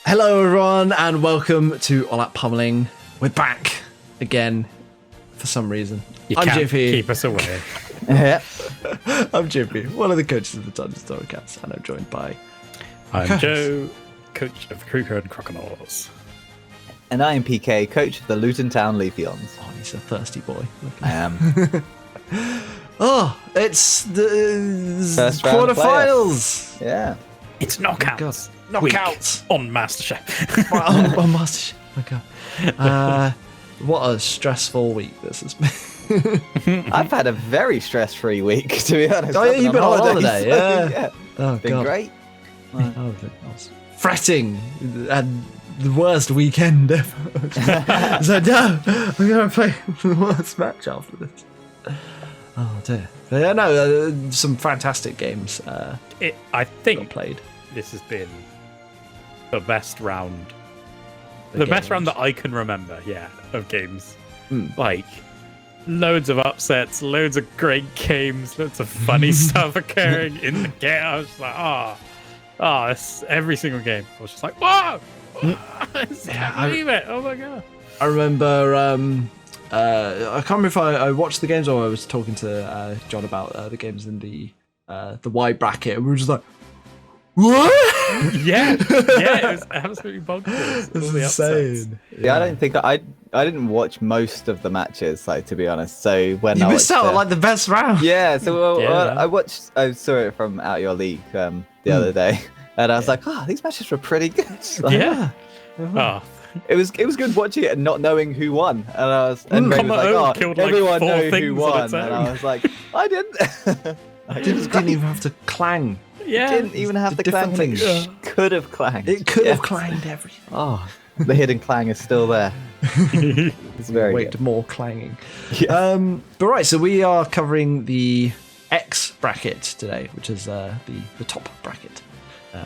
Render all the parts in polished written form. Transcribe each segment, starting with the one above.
Hello everyone and welcome to All Out Pummeling. We're back again for some reason. I'm can't JP. keep us away. Yeah. I'm JP, one of the coaches of the Dungeon Story Cats, and I'm joined by... I'm Joe, coach of the Kruger and Crocodiles. And I am PK, coach of the Luton Town Leafeons. Oh, he's a thirsty boy. I am. Oh, it's the First round quarterfinals. Yeah. It's knockouts. Knockouts. On MasterChef. on Master. Oh my god. What a stressful week this has been. I've had a very stress-free week, to be honest. Oh, yeah, you've been on holiday, so, yeah. Oh, been God. great. Oh, I was fretting and the worst weekend ever. So no, I'm gonna play the worst match after this. Oh dear. But yeah, no, some fantastic games. I think played. This has been the best round. The best round that I can remember, of games. Like, loads of upsets, loads of great games, loads of funny stuff occurring in the game. I was just like, it's every single game. I was just like, whoa! I can't believe it. Oh my god. I remember, I can't remember if I watched the games or I was talking to John about the games in the Y bracket, and we were just like, what? Yeah, it was absolutely bonkers. This All the is upsets. insane. Yeah, I don't think I didn't watch most of the matches, like, to be honest. So when You I missed out on like the best round. Yeah, so Yeah. I saw it from Out Your League the other day, and I was like, these matches were pretty good. Like, Yeah. Oh, It was good watching it and not knowing who won. And Ray was like, killed, like, everyone 4 knew things who on won. its And own. I was like, I didn't. It didn't even have to clang. yeah. Didn't even have the to clang. different and things. It could have clanged. It could have Yes. clanged everything. Oh, the hidden clang is still there. It's very Wait, good. more clanging. Yeah. But right, so we are covering the X bracket today, which is the top bracket,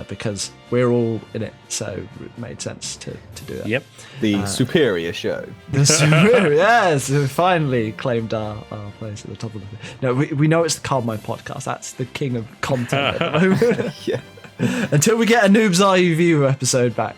because we're all in it, so it made sense to do that. Yep. The superior show. Yes, we finally claimed our place at the top of the... No, we know it's the Carmine podcast. That's the king of content at the moment. Yeah. Until we get a Noob's Eye View episode back.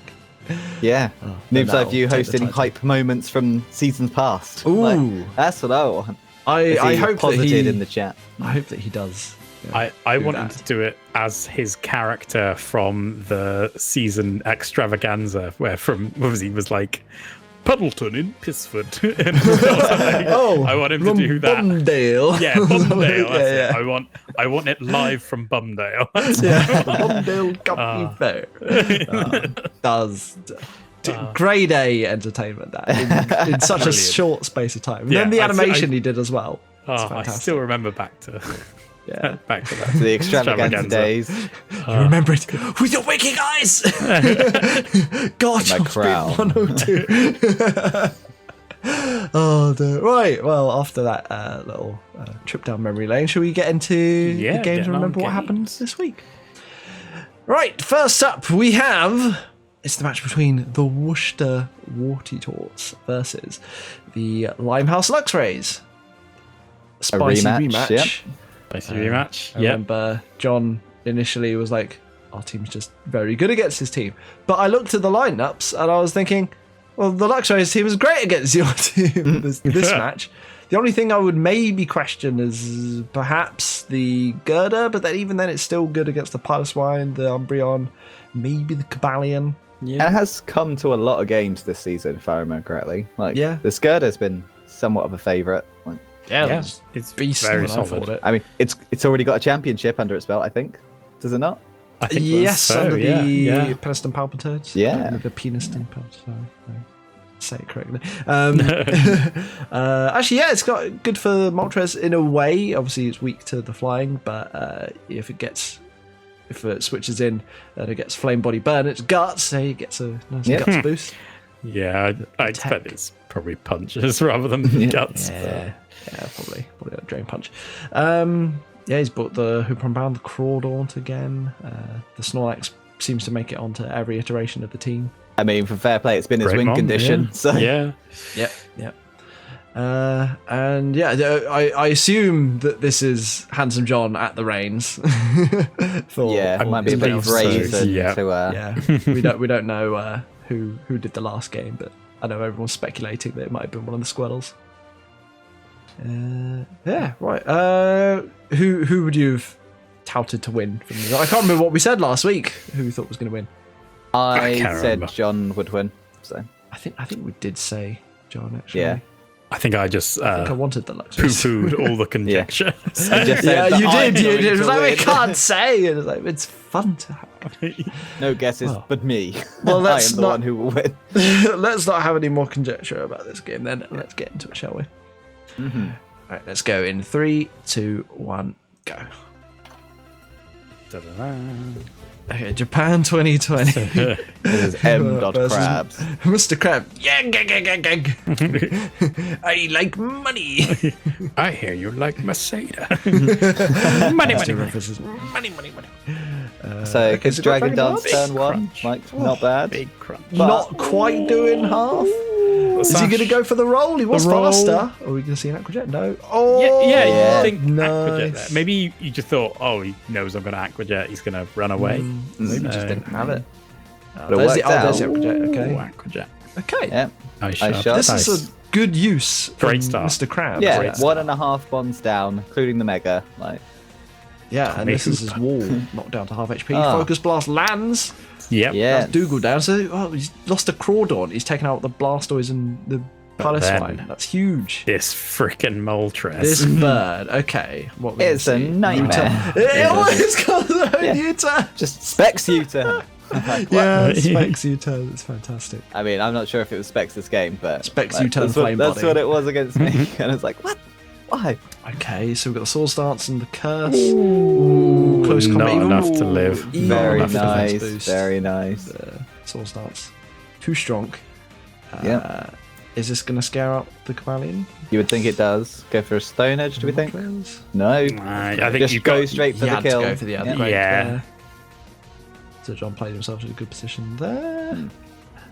Yeah. then Noob's Eye that'll View take the hosting title. hype moments from seasons past. Ooh. Like, that's what I want. I hope that posited he... in the chat. I hope that he does. I do want him that. to do it as his character from the season extravaganza, where he was like Puddleton in Pisford. I want him to do that. Bumdale. Yeah, Bumdale. That's Yeah. it. I want it live from Bumdale. Yeah, the Bumdale Company Fair. Grade A entertainment that in such a Brilliant. short space of time. And Yeah, then the I animation he did as well. It's I fantastic. still remember back to Yeah. back to that. The extravaganza days. You remember it with your waking eyes. God, My you're crown. 102. Oh dear. Right, well, after that little trip down memory lane, shall we get into the games getting and on remember what happened games. this week? Right, first up we have... It's the match between the Worcester Warty Torts versus the Limehouse Luxrays. Spicy rematch, yep. Spicy rematch. I Yeah. remember John initially was like, our team's just very good against his team. But I looked at the lineups and I was thinking, well, the Luxrays team is great against your team this match. The only thing I would maybe question is perhaps the Girder, but then even then it's still good against the Piloswine, the Umbreon, maybe the Cabalion. And it has come to a lot of games this season, if I remember correctly. Like, Yeah. the Skirder's been somewhat of a favourite. Like, Yeah, it's beast very when I solid. thought it. I mean, it's already got a championship under its belt, I think. Does it not? I think Yes, so, under yeah, the yeah. Peniston Palpitoads. Yeah. Under the Peniston Palpitoads. Say it correctly. Actually, yeah, it's got good for Moltres in a way. Obviously, it's weak to the flying, but if it switches in and it gets Flame Body Burn its guts, so it gets a nice guts boost. Yeah, I expect it's probably punches rather than guts. Yeah, probably a Drain Punch. Yeah, he's brought the Hoopron Bound, the Crawdaunt again. The Snorlax seems to make it onto every iteration of the team. I mean, for fair play, it's been his win Greymon, condition. yeah. So Yeah. Yep. And yeah, I assume that this is Handsome John at the reins. It might be a bit brazen. We don't know who did the last game, but I know everyone's speculating that it might have been one of the Squirtles. Right. Who would you have touted to win? I can't remember what we said last week. Who we thought was going to win? I can't said remember. John would win. So I think we did say John actually. yeah, I think I just I think I wanted the Lux race. poo-pooed all the conjecture. You just said that you I'm did. going It was to like, we win. can't say. And it's like, it's fun to have. No guesses, but me. Well, I let's am the not- one who will win. Let's not have any more conjecture about this game then. Let's get into it, shall we? Mm-hmm. All right, let's go in 3, 2, 1, go. Da-da-da. Okay, Japan 2020. It is M. Versus Crabs. Mr. Crab. Yeah, I like money. I hear you like Masada. money, money, money. Money. So, okay, it's so Dragon Dragon Dance Dance? turn one. Crunch. Like, not bad. Big crunch. Not quite doing half. Is he going to go for the roll? He was roll. faster. Are we going to see an Aquajet? No. Oh, Yeah, yeah. you think Nice. Aquajet there. Maybe you just thought, oh, he knows I'm going to Aquajet. He's going to run away. Maybe he just So- didn't have it. But it There's the, worked out. there's the Aquajet. Ooh, Okay. Aquajet. Okay. Yeah. Nice Nice shot. shot. This is a good use from Great start. Mr. Crab. Yeah, Great 1.5 bonds down, including the mega. Like, Yeah, and this is his wall, knocked down to half HP. Ah. Focus Blast lands. Yep. yeah. That's Dougal down. So he's lost a Crawdon. He's taken out the Blastoise and the Piloswine. then- That's huge. This freaking Moltres. This bird. Okay. What we It's a see? nightmare. It always got their own Yeah. U-turn. Just specs U-turn. I'm like, what? Yeah, Specs U-turn. It's fantastic. I mean, I'm not sure if it was specs this game, but Specs U-turn that's what- flame That's body. what it was against me, and it's like, what? Why? Okay, so we've got the Sword Stance and the Curse. Ooh, close combat. Not even- enough to live. Ooh, not Very enough defense nice. boost. Very nice. Sword Stance. Too strong. Yep. Is this going to scare up the Cavalion? You would think it does. Go for a Stone Edge, do we think? Moltres? No. I think Just you've go got... straight for You the had to kill. go for the other Yeah. break Yeah. there. So John played himself in a good position there. Burn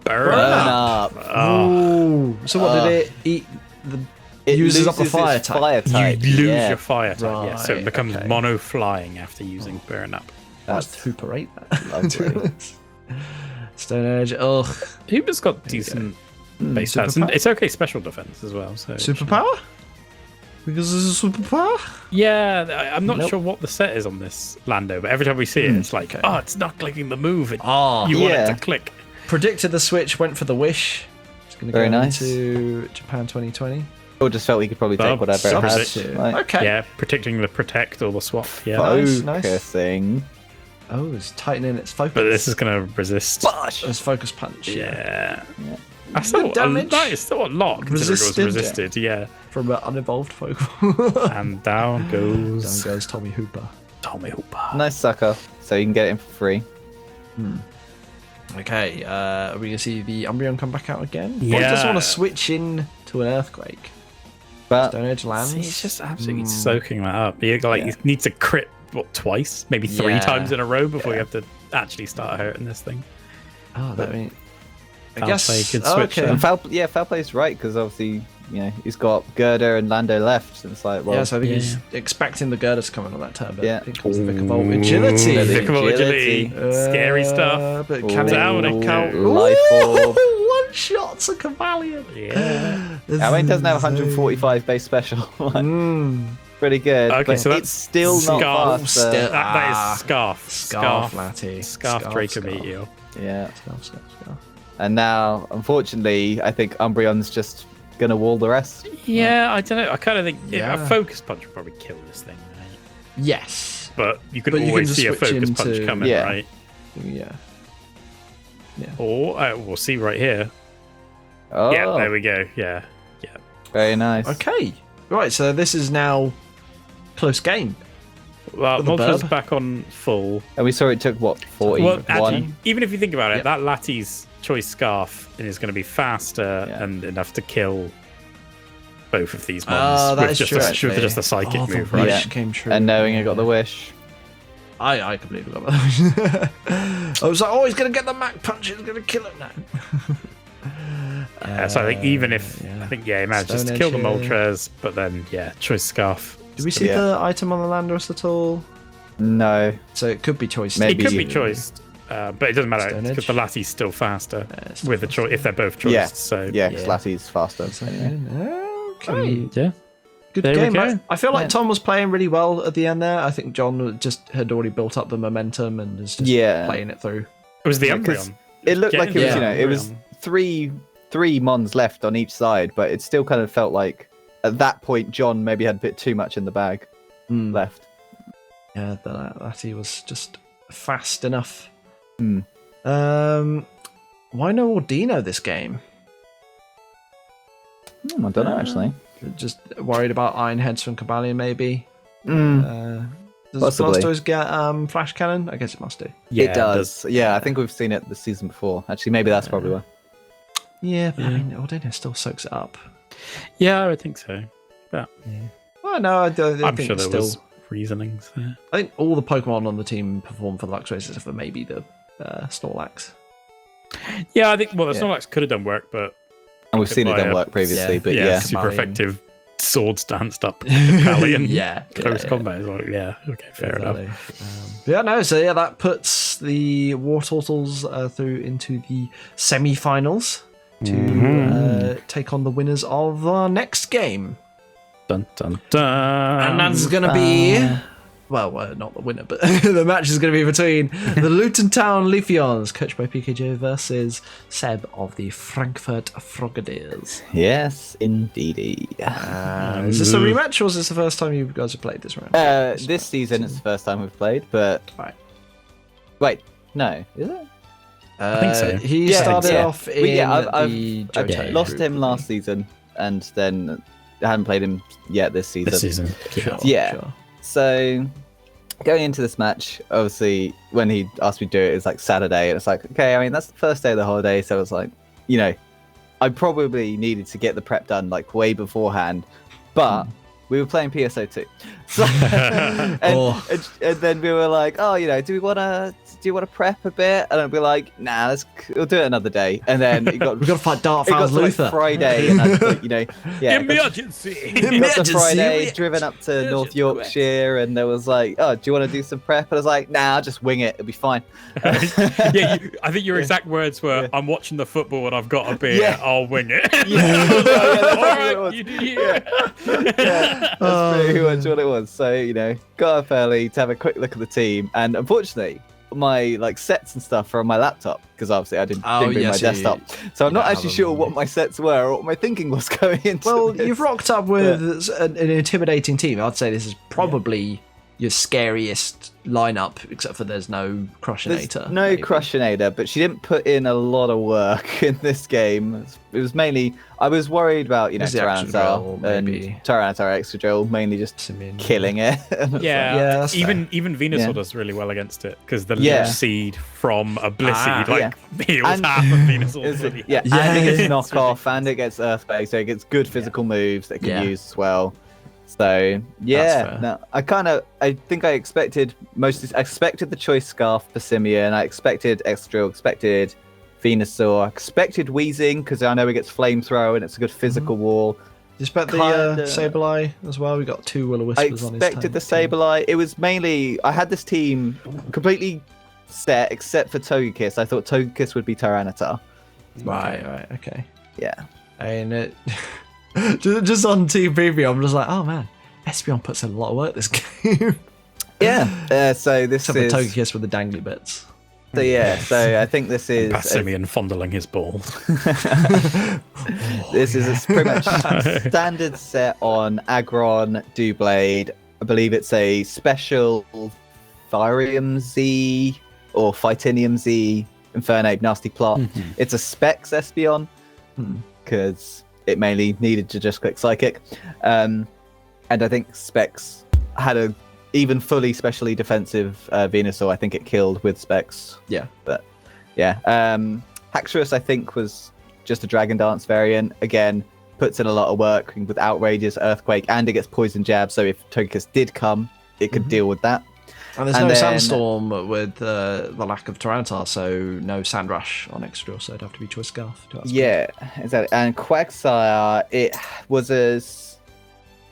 Burn up. up. Oh, Ooh. So what did it eat? The It uses up the loses fire its type. fire type. you lose yeah. your fire type, yeah. So Right, it becomes okay. mono flying after using Burn Up. That's That's Hooper 8. That. lovely. Stone Edge. Ugh. Hooper's got decent base stats. Superpower? And it's okay special defense as well. So Superpower? Because this is a superpower? Yeah, I'm not Nope. sure what the set is on this Lando, but every time we see it, it's like, okay. oh, it's not clicking the move. Oh, You want it Yeah. to click. predicted the switch, went for the wish. It's going to go Very nice. into Japan 2020. Or just felt we could probably take Sub- whatever it had. Substitute. Like, Okay. Yeah, predicting the protect or the swap. Yeah, Nice, nice. focusing. Oh, it's tightening its focus. but this is going to resist. It's focus punch. Yeah. Yeah. That's still damage. that is still a lot considering it was Resisted. resisted. Yeah. From an unevolved Pokemon. And down goes Down goes Tommy Hooper. Tommy Hooper. Nice sucker. So you can get it in for free. Okay, are we going to see the Umbreon come back out again? Yeah. Or does want to switch in to an Earthquake? But Stone Edge lands. See, it's just absolutely soaking that up. You need to crit twice, maybe three Yeah. times in a row before you have to actually start hurting this thing. Oh, that mean. I Foul guess. play could switch okay. in. and Foul Play's right, because obviously, you know, he's got Girder and Lando left. So it's like, well, Yeah, so I think Yeah. he's expecting the Girders to come in on that turn, but Yeah. I think it's the Vikavolt Agility. Vikavolt Agility. agility. Scary stuff. But can Down it it count? goes. Life Orb. One shot's a Cavalion. Yeah. I mean, it doesn't have 145 base special. Like, pretty good. Okay, but so it's that's still not Scarf. faster. Still- That is Scarf. Scarf, Latty. Scarf Draco Meteor. Yeah. Scarf. And now, unfortunately, I think Umbreon's just going to wall the rest. Yeah, I don't know. I kind of think Yeah. a focus punch would probably kill this thing. Right? Yes. But you can But you can always just see a switch focus punch into- coming, Yeah. right? Yeah. Or we'll see right here. Oh, Yeah, there we go. Yeah. very nice. Okay. Right, so this is now close game. Well, With the Moltres burb. back on full. And we saw it took, what, 41? Well, actually, even if you think about it, Yep. that Latti's choice Scarf is going to be faster Yeah. and enough to kill both of these Ah, mons that with is just true, a, actually. with just a psychic Oh, the move, right? wish Yeah. came true. And knowing I got the wish. I completely forgot about that. I was like, oh, he's going to get the Mac punch. He's going to kill it now. So I think even if yeah. I think he manages Stone to kill the Edge here. Moltres, but then choice scarf. Did we see the item on the Landorus at all? No. So it could be choice. Maybe. It could be choiced, but it doesn't matter Stone because Edge. the Lattie's still faster still with the choice if they're both choiced. Yeah. So Yeah, because Lattie's faster. Anyway. Okay. yeah. Good There we game. go. I feel like Tom was playing really well at the end there. I think John just had already built up the momentum and was just playing it through. It was the Yeah, 'cause Umbreon. It looked like it was, Yeah. it was three Mons left on each side, but it still kind of felt like at that point John maybe had a bit too much in the bag left. Yeah, that he was just fast enough. Hmm. Why no Ordino this game? I don't know actually. Just worried about Iron Heads from Cobalion, maybe. Does Possibly. Blastoise get Flash Cannon? I guess it must do. It does. Yeah, I think we've seen it the season before. Actually, maybe that's probably why. Yeah, but I mean, Ordino still soaks it up. Yeah, I would think so. But Well, no, I don't. I'm think sure there still. was reasonings there. I think all the Pokemon on the team performed for the Lux races, except for maybe the Snorlax. Yeah, I think the Snorlax could have done work, but And we've seen it done Via- work previously, yeah. but yeah, super Cobalion. effective sword danced up Cobalion. Yeah, Close yeah. combat. Like, yeah, okay, fair enough. So that puts the War Turtles through into the semi-finals to take on the winners of our next game. Dun dun dun. And that's going to be... Well, not the winner, but the match is going to be between the Luton Town Leafeons, coached by PKJ, versus Seb of the Frankfurt Frogadiers. yes, indeedy. Is this a rematch, or is this the first time you guys have played this round? This season it's the first time we've played, but Right. wait, no, is it? I think so. He started off in the I've Johto lost group, him last season, and then I haven't played him yet this season. This season. Sure, Yeah. sure. So going into this match, obviously when he asked me to do it, it was like Saturday, and it's like, okay, I mean that's the first day of the holiday, so it's like, I probably needed to get the prep done like way beforehand, but we were playing PSO2, so, and then we were like, oh, do you want to prep a bit? And I'd be like, nah, we'll do it another day. And then We've got to fight Dark it got Fowls to like Luther. Friday, and I was like, Emergency. it got to Friday, Emergency. driven up to North Yorkshire, and there was like, oh, do you want to do some prep? And I was like, nah, I'll just wing it. It'll be fine. I think your exact words were, I'm watching the football and I've got a beer, Yeah. I'll wing it. That's All exactly what right, it you was. do you. That's pretty much what it was. So, got up early to have a quick look at the team, and unfortunately, my sets and stuff are on my laptop because obviously I didn't bring my desktop. So I'm not actually sure what my sets were or what my thinking was going into. Well, this. you've rocked up with an intimidating team. I'd say this is probably your scariest lineup, except for there's no Crushinator. There's no maybe. Crushinator, but she didn't put in a lot of work in this game. It was mainly, I was worried about, It's the extra drill, Tyranitar and maybe. Tyranitar extra drill, mainly just Simeon. killing it. Yeah, that's even Venusaur Yeah. does really well against it because the Yeah. Leech Seed from a Blissey heals And- half of Venusaur's It's- bloody yeah, health. and it gets It's knockoff, and it gets Earthquake, so it gets good physical moves that it can Yeah. use as well. So fair. no, I think I expected I expected the choice scarf for Simeon, I expected extra drill, expected Venusaur, I expected Wheezing because I know it gets flamethrower and it's a good physical wall. Do you expect the Kinda- Sableye as well? We got 2 Will-O-Whispers I on his team. expected the Sableye. It was mainly I had this team completely set except for Togekiss. I thought Togekiss would be Tyranitar. Right, okay. Yeah. And it, just on Team Preview, I'm just like, oh man, Espeon puts in a lot of work this game. Yeah. So this Except for is Togekiss with the dangly bits. So I think this is Simeon fondling his ball. this is a pretty much standard set on Aggron, Doublade. I believe it's a special Thirium Z or Phytinium Z Infernape Nasty Plot. It's a Specs Espeon because it mainly needed to just click Psychic. And I think Specs had a even fully specially defensive Venusaur. I think it killed with Specs. Yeah. But yeah. Haxorus, I think, was just a Dragon Dance variant. Again, puts in a lot of work with Outrageous, Earthquake, and it gets Poison Jab. So if Togekiss did come, it could deal with that. And there's And no then- Sandstorm with the lack of Tyranitar, so no Sand Rush on Extra, so it'd have to be Choice Scarf to outspeed. Yeah, exactly. And Quagsire, it was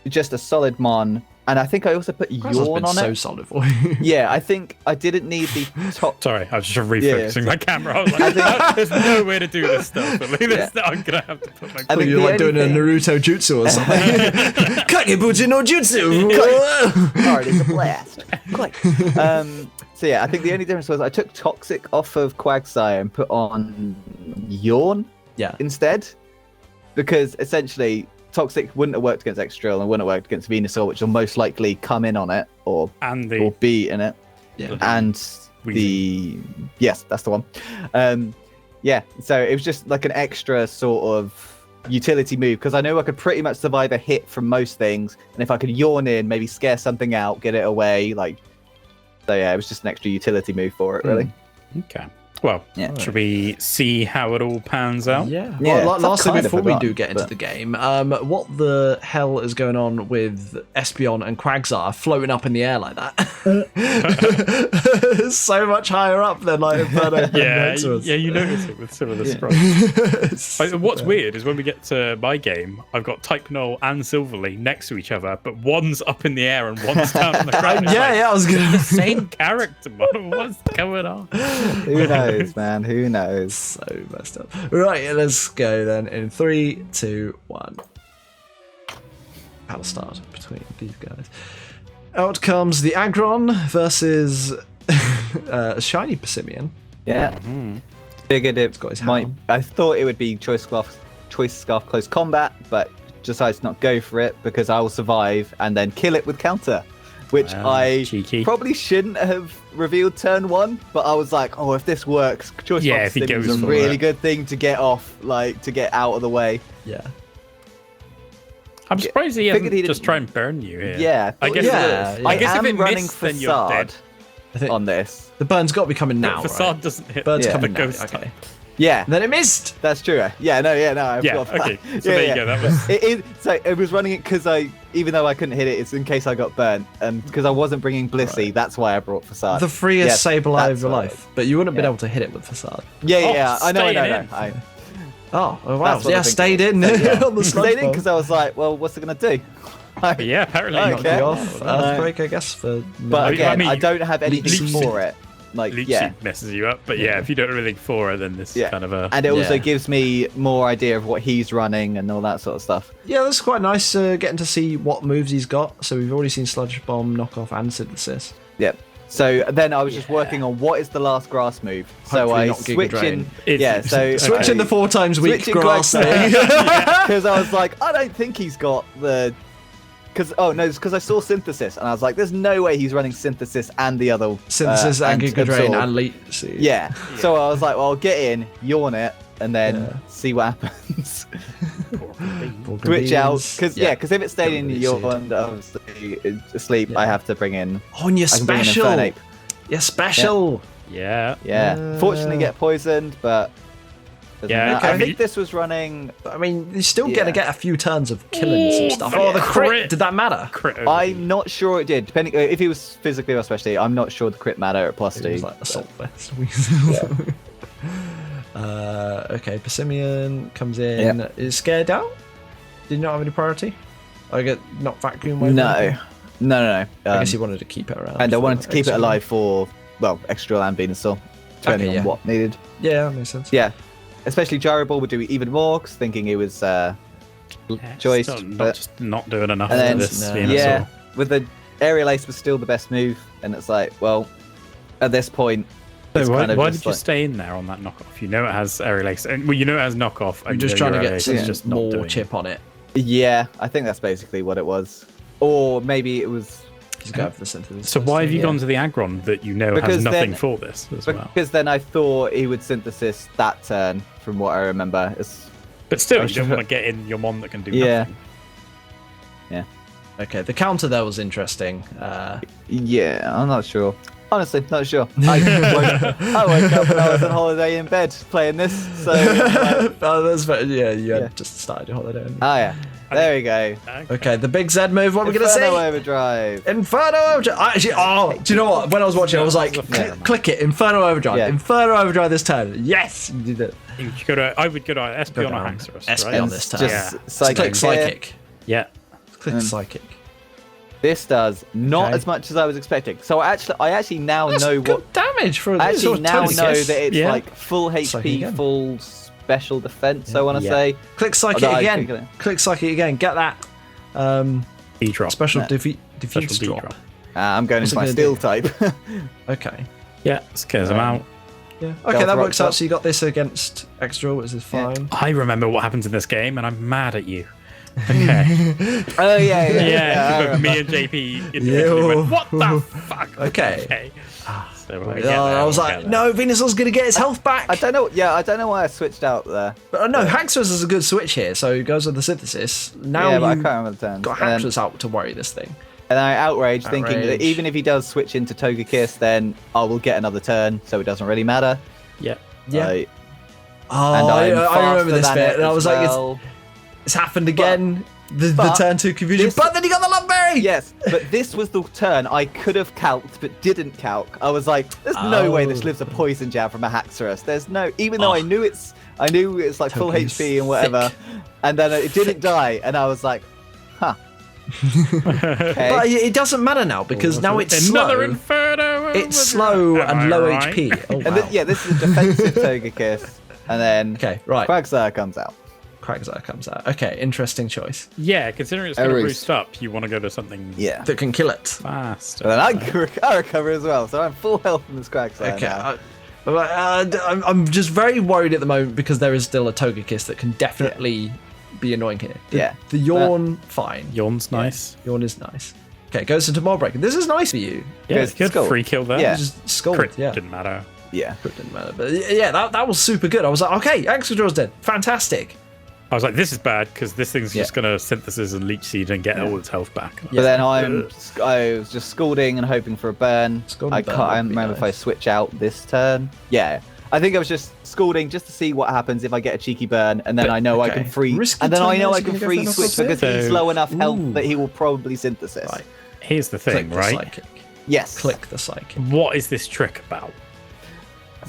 just a solid mon. And I think I also put Quagsir's Yawn been on so it. solid for you. Yeah, I think I didn't need the top. Sorry, I was just refocusing Yeah. my camera. I was like, "Oh, there's no way to do this stuff. I'm gonna have to put my. I think You're the like doing a only thing- Naruto jutsu or something. Kagebuchi no jutsu! Hard is a blast. Quick. So yeah, I think the only difference was I took Toxic off of Quagsire and put on Yawn Yeah. instead, because essentially Toxic wouldn't have worked against Extrill and wouldn't have worked against Venusaur, which will most likely come in on it or And be in it. Yeah. And yes, that's the one. Yeah, so it was just like an extra sort of utility move because I know I could pretty much survive a hit from most things, and if I could Yawn in, maybe scare something out, get it away, like. So yeah, it was just an extra utility move for it, really. Okay. Well, Yeah. should we see how it all pans out? Yeah. Yeah, Well, lastly, kind of before we forgotten, do get into but- the game, what the hell is going on with Espeon and Quagsire floating up in the air like that? So much higher up than like Yeah, you notice it with some of the sprites. Like, what's weird is when we get to my game, I've got Type Null and Silverly next to each other, but one's up in the air and one's down on the ground. It's like, I was gonna the same character, man. What's going on? Who knows, man? Who knows? So messed up. Right, let's go then in 3, 2, 1. Battle start between these guys. Out comes the Aggron versus Shiny Persimmon. Yeah. Figured it got his might. helm. I thought it would be Choice Scarf close combat, but decides to not go for it because I will survive and then kill it with counter, which Wow, I cheeky. probably shouldn't have revealed turn 1. But I was like, oh, if this works, Choice Yeah, Scarf if he is goes a for really it. good thing to get off, like to get out of the way. Yeah. I'm surprised he Figured hasn't he just didn't- try and burn you here. Yeah, I guess. yeah, I guess am if it running missed, then you're dead. Facade I think on this. the burn's got to be coming now. Facade right? doesn't hit. Burn's Yeah. coming the now. ghost Okay. type. Yeah, And then it missed. that's true. I've Yeah, got that. okay. So there you go. That was. So I was running it because even though I couldn't hit it, it's in case I got burnt, and because I wasn't bringing Blissey, that's why I brought Facade. The freest Yeah, Sableye that's of your what life. But you wouldn't have been Yeah. able to hit it with Facade. Yeah, I know. staying in. Oh wow. That's what Yeah, I think stayed it in was. Yeah. on the sludge Stayed in bomb. because I was like, well, what's it gonna do? But yeah, apparently Okay. not. Knock you off. Yeah. Earthquake, I guess, for... But I again, mean, I don't have anything Leech for it. Like, Leech yeah, Seed messes you up, but yeah, if you don't have anything for it, then this is yeah, kind of a. and it also Yeah. gives me more idea of what he's running and all that sort of stuff. Yeah, that's quite nice getting to see what moves he's got. So we've already seen Sludge Bomb, Knockoff, and Synthesis. Yep. So then I was just working on what is the last grass move. So Hopefully I not Giga switch Drain. in. It's- Yeah. So Switching the 4 times week Switching grass Quagsire. thing. Because I was like, I don't think he's got the. Because it's because I saw Synthesis and I was like, there's no way he's running Synthesis and the other Synthesis and Giga Drain Absorb. and Leech Seed. Yeah. So I was like, well, get in, yawn it, and then Yeah. see what happens. Pork and Switch out beans. because if it's staying in Leech your Seed. and obviously asleep, Yeah. I have to bring in. On your I can bring in special. Infernape. Your special. Yeah. Yeah. Fortunately, get poisoned, but. doesn't Yeah, matter. okay. I think this was running. I mean, you're still Yeah. going to get a few turns of killing some stuff. yeah. Oh, the crit. Crit. Did that matter? Crit over I'm not sure it did. Depending if he was physically or especially, I'm not sure the crit matter at plus It 2. was like assault vest. Okay, Persimmon comes in. Yeah. Is scared down? Did you not have any priority? I get not vacuum wave. No. I guess he wanted to keep it around. And I for wanted to keep it extra- alive for Extra and Venusaur, depending Okay, yeah. on what needed. Yeah, that makes sense. Yeah, especially Gyro Ball would do even more, because thinking it was Yeah, choice. still not, But, just not doing enough and for then this no. Venusaur. yeah, with the Aerial Ace was still the best move, and it's like, well, at this point, it's So why, kind of why just did you like- stay in there on that knockoff? You know it has aerial ace, and well, you know it has knockoff. I'm and just you trying know to your get ace some is just not more doing chip on it. Yeah, I think that's basically what it was. Or maybe it was Just go for the synthesis. So why have you Yeah. gone to the Aggron that you know Because has nothing then- for this as well? because then I thought he would synthesis that turn, from what I remember. It's, But still, I you was don't just- want to get in your mon that can do Yeah. nothing. Okay, the counter there was interesting. yeah, I'm not sure. Honestly, not sure. I woke up and I was on holiday in bed playing this. So, Oh, that's very, yeah, you Yeah. had just started your holiday. hadn't you? oh yeah. There we go. Okay, the big Z move. What are we gonna Inferno see? Overdrive. Inferno Overdrive. Actually, do you know what? When I was watching, I was like, click it. Inferno Overdrive. Yeah. Inferno Overdrive this turn. Yes, you did it. I would go to Espeon or Haxorus, Espeon right? this turn. Just Click Psychic. Psychic. Yeah. Click Psychic. This does not Okay. as much as I was expecting. So I actually now That's know good what. damage for I this actually sort of now Togekiss. know that it's Yeah. like full Psychic HP, again. full special defense. I want to Yeah. say. Click Psychic Although I again. think- Click Psychic again. Get that D-drop. special No. defeat Special drop. D-drop. I'm going What's into it my gonna steel type. Okay. Yeah, scares him out. Yeah. Okay, Delta that works rocks out. up. So you got this against extra, which is fine. I remember what happens in this game, and I'm mad at you. Okay. Oh yeah, Yeah, I remember. me and JP individually went, what the fuck? Okay. So we'll get I there, was we'll like, get there. no, Venusaur's gonna get his health back. I don't know. Yeah, I don't know why I switched out there. But no, Haxorus is a good switch here, so he goes with the synthesis. Now Yeah, but I you can't remember the turns. got And Haxorus out to worry this thing. I outrage, thinking Outrage. that even if he does switch into Togekiss, then I will get another turn, so it doesn't really matter. Yeah. Yeah. Like, Oh, and I'm I remember faster this than bit, it and I as was like, well. it's happened again. The but turn 2 confusion. this- But then he got the Lumberry! Yes, but this was the turn I could have calced but didn't calc. I was like, there's no way this Oh. lives a poison jab from a Haxorus. There's no, even though I knew it's like full Token's HP and whatever, thick. and then it didn't die, and I was like, huh. Okay. But it doesn't matter now, because now it's Another slow. Inferno. It's slow Am I and low right? HP. Oh, wow. And then, yeah, this is a defensive Togekiss, and then Okay, right. Quagsire comes out. Quagsire comes out. Okay, interesting choice. Yeah, considering it's going to Aries. boost up, you want to go to something Yeah. That can kill it. fast. But then I recover as well, so I'm full health from this Quagsire Okay. now. I'm just very worried at the moment because there is still a Togekiss that can definitely be annoying here. The Yawn, fine. Yawn's nice. Yawn is nice. Okay, goes into Mob Break. This is nice for you. Yeah, Goes it's good. Skull. Free kill there. Yeah. Just Scald, Crit yeah. didn't matter. Yeah. Crit didn't matter. But yeah, that was super good. I was like, okay, Axeldraw's dead. Fantastic. I was like, this is bad because this thing's just going to synthesis and leech seed and get all its health back. But then I was just scalding and hoping for a burn. Scald I and burn can't would be remember if I nice. switch out this turn. Yeah. I think I was just scalding just to see what happens if I get a cheeky burn, and then I know I okay. can free, Risky and then I turn know there, I so can you're gonna free go for switch an because offset? he's low enough health Ooh. that he will probably synthesis. Right. Here's the Click thing, the right? Psychic. Yes. Click the Psychic. What is this trick about?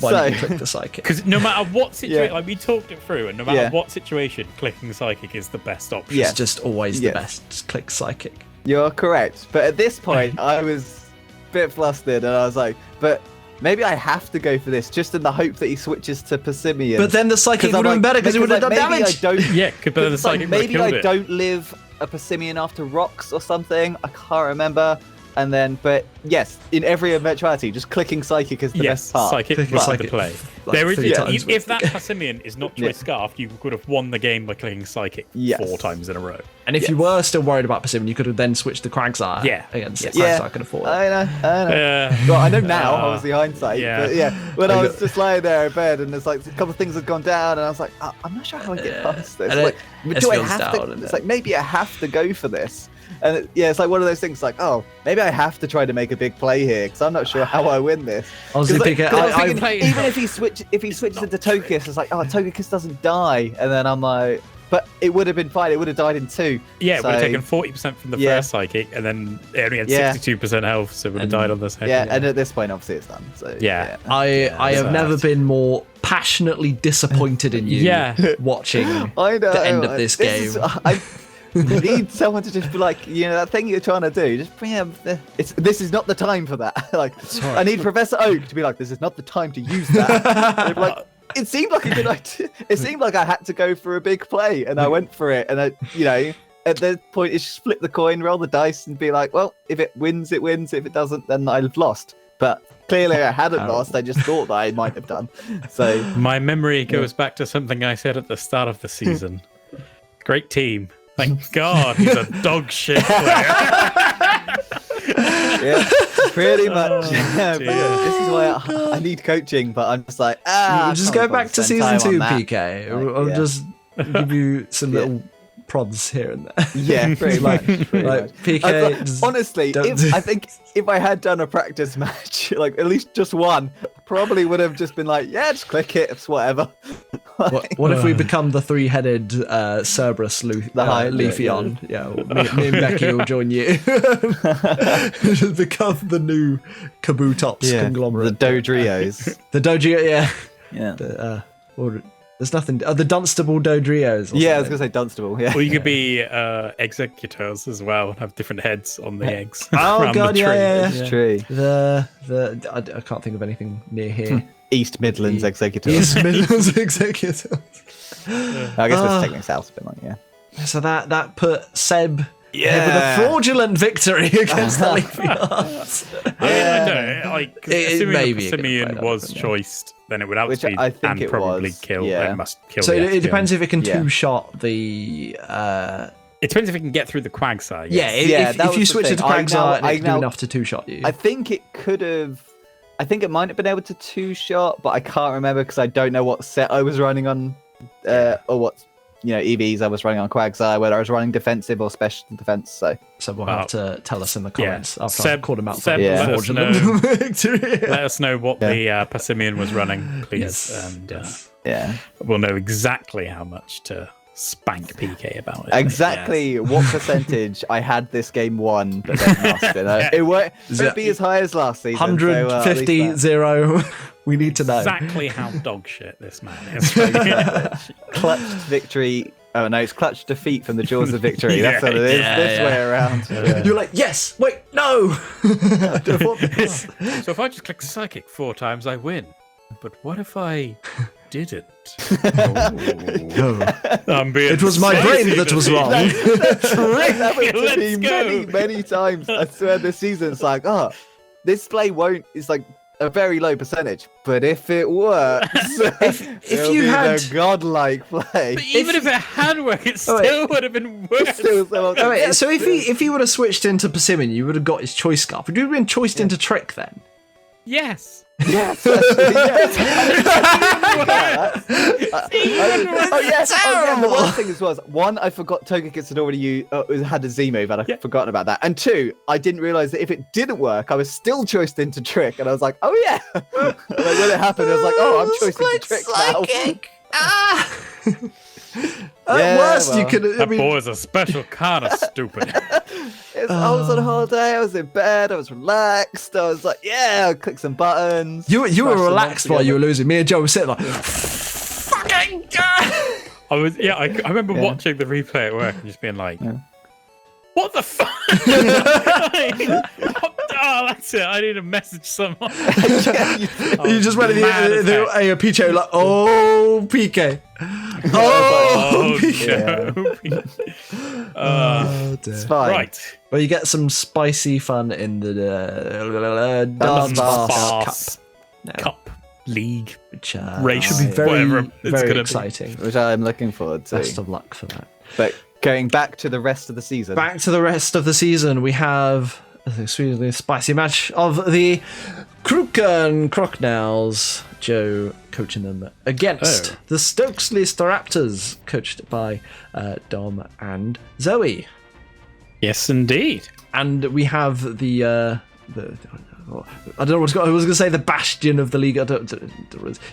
Why So- don't you click the Psychic? Because no matter what situation, Yeah. like we talked it through, and no matter Yeah. what situation, clicking psychic is the best option. Yeah. It's just always the Yes. best. Just click Psychic. You're correct. But at this point, I was a bit flustered, and I was like, but maybe I have to go for this just in the hope that he switches to Persimmon. But then the Psychic 'Cause would I'm have been better because it would have done maybe damage. I don't. Yeah, but then the It's like, psychic would have maybe killed I it. don't live a Persimmon after rocks or something. I can't remember. And then, but yes, in every eventuality, just clicking psychic is the Yes, best part. psychic Clicking was Psychic the play. like There is, 3 times if that Passimian is not Yeah. Choice Scarf, you could have won the game by clicking psychic Yes. 4 times in a row. And if you Yes. were still worried about Persimmon, you could have then switched to Quagsire Yeah. against Yes. Yeah, Quagsire could afford. I know. Yeah. Well, I know now, obviously hindsight. yeah. But yeah, when I I was got- just lying there in bed and there's like a couple of things had gone down, and I was like, I'm not sure how I get past this. and Like, it do I feels have down, to? and It's then- like maybe I have to go for this. And yeah, it's like one of those things. Like, oh, maybe I have to try to make a big play here because I'm not sure how I win this. Honestly, 'Cause, like, PK, 'cause I was I- thinking, even if he switches into Togekiss, it's like, oh, Togekiss doesn't die, and then I'm like, but it would have been fine. It would have died in 2. Yeah, it would have So- taken 40% from the Yeah. first psychic, and then it only had Yeah. 62% health, so it would have died on the second. Yeah, and at this point, obviously, it's done. So Yeah. I have that's never right. been more passionately disappointed in you Yeah. watching I know. the end of this is- game. I need someone to just be like, that thing you're trying to do. Just bring up. This is not the time for that. Like, I need Professor Oak to be like, this is not the time to use that. And they'd be like, it seemed like a good idea. It seemed like I had to go for a big play, and I went for it. And at that point, it's just flip the coin, roll the dice, and be like, well, if it wins, it wins. If it doesn't, then I've lost. But clearly, I hadn't lost. I just thought that I might have done. So. My memory goes back to something I said at the start of the season. Great team. Thank God he's a dog shit player. Yeah, pretty much. Yeah, dear. this is why I need coaching, but I'm just like, We'll just go back to season 2, Pete. PK. Like, I'll yeah. just give you some Yeah. little prods here and there. Yeah, pretty much. Pretty Like, much. PK, I thought- just honestly, don't do- I think if I had done a practice match, like at least just one, probably would have just been like, yeah, just click it, it's whatever. What if we become the three-headed Cerberus Leafeon? Yeah, me and Becky will join you. Just become the new Kabutops conglomerate. The Dodrios. The Dodrio, yeah. Yeah. There's nothing. The Dunstable Dodrios. Yeah, I was going to say Dunstable. Yeah. Or you could be executors as well, and have different heads on the eggs. Oh around god, the tree. yeah. It's true. I can't think of anything near here. East Midlands Executors. East Midlands Executors. I guess we're technically South Midlands, yeah. So that put Seb with a fraudulent victory against the Leafeons. I know. Like, assuming maybe Simeon was choiced, then it would outspeed I think and it probably was, kill. yeah. It must kill. So the it depends Espeon. if it can Yeah. two-shot the. It depends if it can get through the Quagsire. Yeah, yes. if you was the switch it thing. to I Quagsire, now- it can do enough to two-shot you. I think it could have. I think it might have been able to two-shot, but I can't remember because I don't know what set I was running on, or what EVs I was running on Quagsire, whether I was running defensive or special defense. So We'll have to tell us in the comments after Seb- I've called him out for Seb, let us fraudulent victory. Let us know what the Persimmon was running, please, and yeah, we'll know exactly how much to spank PK about it. exactly what percentage I had this game won, but then lost it. It won't be as high as last season. 150, 0. We need to know. Exactly how dog shit this man is. Clutched victory. Oh no, it's clutch defeat from the jaws of victory. That's what it is. This way around. You're like, yes, wait, no. I don't want this. So if I just click psychic 4 times, I win. But what if I didn't? I'm being It was my brain that was wrong. That's happened to me Let's go. many times. I swear this season it's like, this play won't. It's like a very low percentage, but if it works, if you had the godlike play. But even if it had worked, it still would have been worse. Oh, wait, so if he would have switched into Persimmon, you would have got his choice scarf. Would you have been choiced into Trick then? Yes. Yes. Yes. Oh yes. And the worst thing was I forgot Togekiss had already had a Z move, and I'd forgotten about that. And 2, I didn't realize that if it didn't work, I was still choiced into Trick, and I was like, oh yeah. And then when it happened, I was like, oh, I'm choiced into Trick now. At worst, you could. That boy's a special kind of stupid. I was on holiday. I was in bed. I was relaxed. I was like, yeah, I'll click some buttons. You were smash some relaxed while together. you were losing. Me and Joe were sitting like, fucking. I remember watching the replay at work and just being like, what the fuck? That's it. I need to message someone. You just went in the AOP chat like, oh, PK. Oh, PK. It's fine. Right. Well, you get some spicy fun in the Dance Bath Cup League. which Race, should be very, whatever it's very gonna be. exciting. Which I'm looking forward to. Best of luck for that. But going back to the rest of the season. Back to the rest of the season, we have the spicy match of the Kruken Crocodiles. Joe coaching them against the Stokesley Staraptors, coached by Dom and Zoe. Yes, indeed. And we have the I don't know what's got. I was going to say the bastion of the league.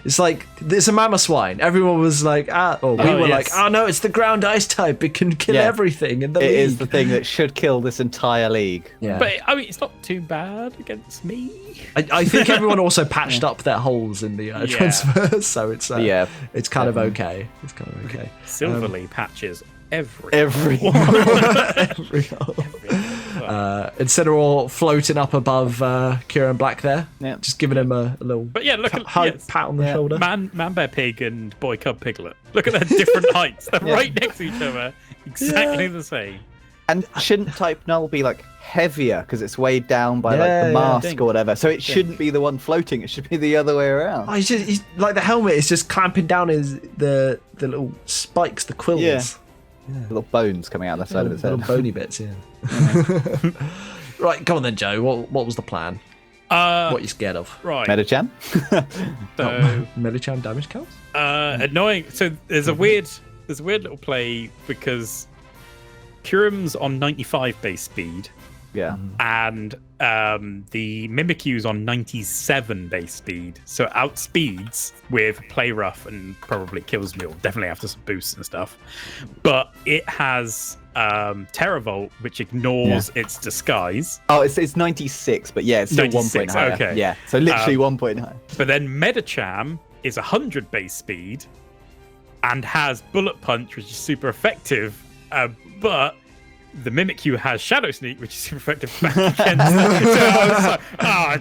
It's like it's a mama swine. Everyone was like, we were like, oh no, it's the ground ice type. It can kill everything in the league. It is the thing that should kill this entire league. Yeah. But I mean, it's not too bad against me. I think everyone also patched up their holes in the transfers, so it's it's kind of okay. It's kind of okay. Silverly patches every Every instead of all floating up above Kieran Black there, Yep. just giving him a little But yeah, look at pat on the shoulder. Man Bear Pig and Boy Cub Piglet. Look at their different heights. They're right next to each other, exactly the same. And shouldn't Type Null be like heavier because it's weighed down by like the mask or whatever? So it shouldn't be the one floating. It should be the other way around. Oh, he's like the helmet is just clamping down the little spikes, the quills. Yeah. Little bones coming out the side of his head. Little bony bits, yeah. Right, come on then, Joe. What was the plan? What are you scared of? Right. Metachan? So, Medicham damage counts? annoying. So there's a weird little play because Kurim's on 95 base speed Yeah. and the Mimikyu's on 97 base speed, so it outspeeds with Play Rough and probably kills me, or definitely after some boosts and stuff. But it has Terravolt, which ignores its disguise. Oh, it's 96, but yeah, it's still 1 point higher. Okay. Yeah, so literally 1 point higher. But then Medicham is 100 base speed and has Bullet Punch, which is super effective, but the Mimikyu has Shadow Sneak, which is super effective back against. So I was like,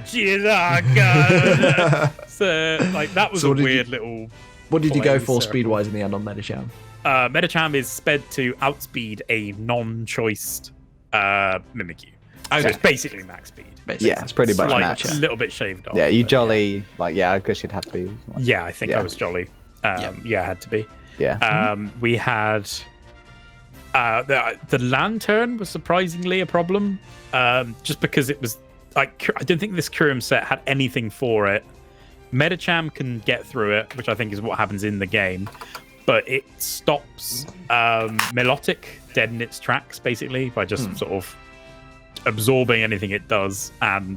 jeez, God. So like that was a weird little. What did you go for speed-wise in the end on Medicham? Medicham is sped to outspeed a non-choiced Mimikyu. Okay. So it's basically max speed. Basically. Yeah, it's pretty much max. A little bit shaved off. Yeah, you jolly, I guess you'd have to be. Yeah, I think I was jolly. Yeah, I had to be. Yeah. We had the lantern was surprisingly a problem, just because it was like I don't think this Kyurem set had anything for it. Medicham can get through it, which I think is what happens in the game, but it stops Milotic dead in its tracks basically by just sort of absorbing anything it does and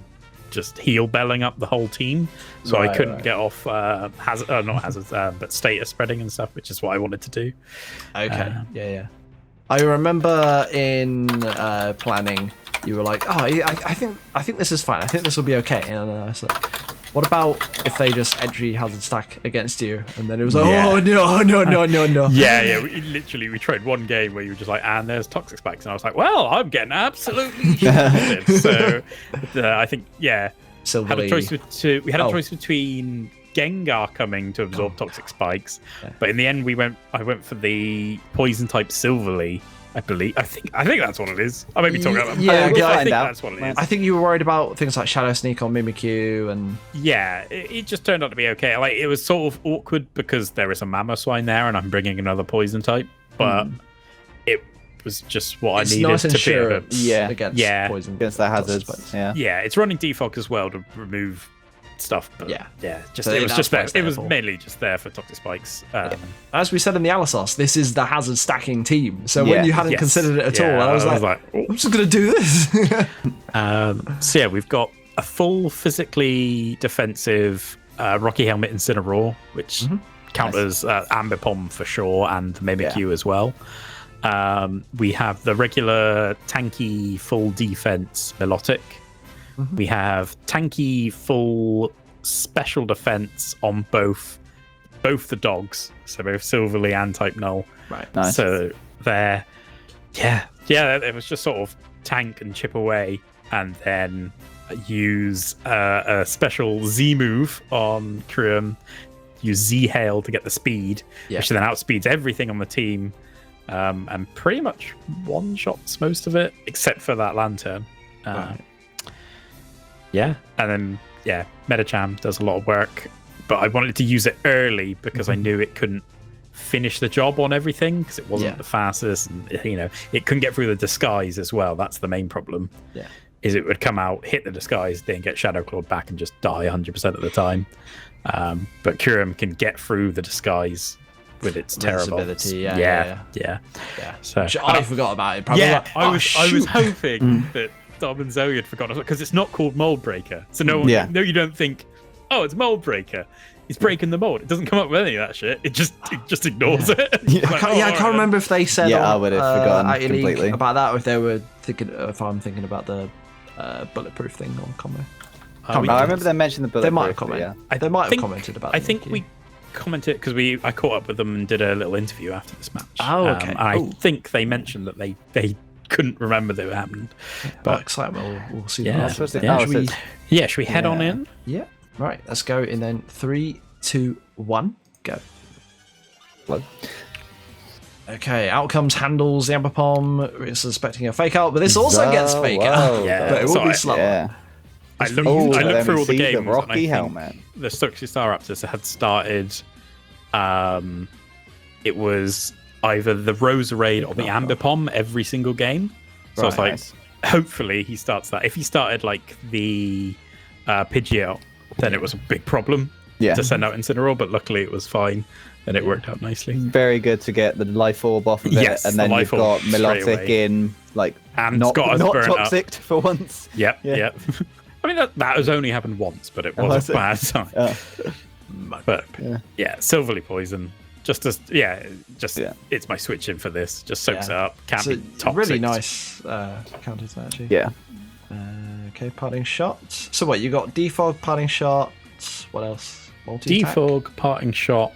just heal belling up the whole team. So I couldn't get off not hazards, but status spreading and stuff, which is what I wanted to do. Okay. Yeah. I remember in planning, you were like, "Oh, I think this is fine. I think this will be okay." And I was like, "What about if they just entry hazard stack against you?" And then it was like, "Oh no." Yeah. We tried one game where you were just like, "And there's toxic spikes," and I was like, "Well, I'm getting absolutely shafted." So I think Silverly. had a choice between Gengar coming to absorb toxic spikes, but in the end I went for the poison type Silverly, I believe. I think that's what it is. I may be talking about that. I think that's what it is. I think you were worried about things like Shadow Sneak on Mimikyu and it just turned out to be okay. Like it was sort of awkward because there is a Mamoswine there and I'm bringing another poison type, but it was just what I needed nice to be able to against poison against the hazards. Yeah, it's running default as well to remove stuff, but it was just there. It was mainly just there for toxic spikes. As we said in the Alisos, this is the hazard stacking team. So when you hadn't considered it at all, I was like, I'm just gonna do this. So we've got a full physically defensive Rocky Helmet Incineroar, which counters Ambipom for sure, and the Mimikyu as well. We have the regular tanky full defense Milotic. We have tanky full special defense on both the dogs, so both Silverly and Type Null. Right. Nice. So they're it was just sort of tank and chip away, and then use a special Z move on Kyurem. Use Z Hail to get the speed, which then outspeeds everything on the team, and pretty much one shots most of it except for that lantern. And then Medicham does a lot of work, but I wanted to use it early because I knew it couldn't finish the job on everything because it wasn't the fastest, and it couldn't get through the disguise as well. That's the main problem. Is it would come out, hit the disguise, then get Shadow Clawed back and just die 100% of the time. But Kyurem can get through the disguise with its Terravolt. Yeah. So which I forgot about it. Probably I was hoping that Dom and Zoe had forgotten because it's not called Mold Breaker, so no, you don't think, oh, it's Mold Breaker. He's breaking the mold. It doesn't come up with any of that shit. It just ignores it. I can't remember if they said I would have forgotten completely about that, or if they were thinking, if I'm thinking about the bulletproof thing on combo. I remember them mentioning the bulletproof. They might have commented. They might have commented about it. I think we commented because I caught up with them and did a little interview after this match. Oh, okay. I think they mentioned that they couldn't remember that it happened. But excitement. We'll see. Should we head on in? Yeah. Right. Let's go. And then 3, 2, 1, go. Okay. Outcomes handles the Ambipom. We're suspecting a fake out, but this also gets fake out. But it will be slower. Yeah. I looked through all the games. The Rocky Helmet. The Stuxy Star Raptors had started. It was either the Roserade or the Ambipom every single game. So I was like, hopefully he starts that. If he started like the Pidgeot, then it was a big problem to send out Incineroar, but luckily it was fine. and it worked out nicely. Very good to get the life orb off of it, Yes, and the then life you've got orb straight Milotic away. in, like, And not got us burnt up. toxic for once. Yep, Yeah. yep. I mean, that has only happened once, but it Oh, was a has it? bad time. But yeah, Silverly Poison. Just as it's my switch in for this. Just soaks it up. Can't It's a be toxic. really nice counter to that, actually. Yeah. Okay, parting shots. So what, you got defog, parting shots, what else? Multi-attack? Defog, parting shot.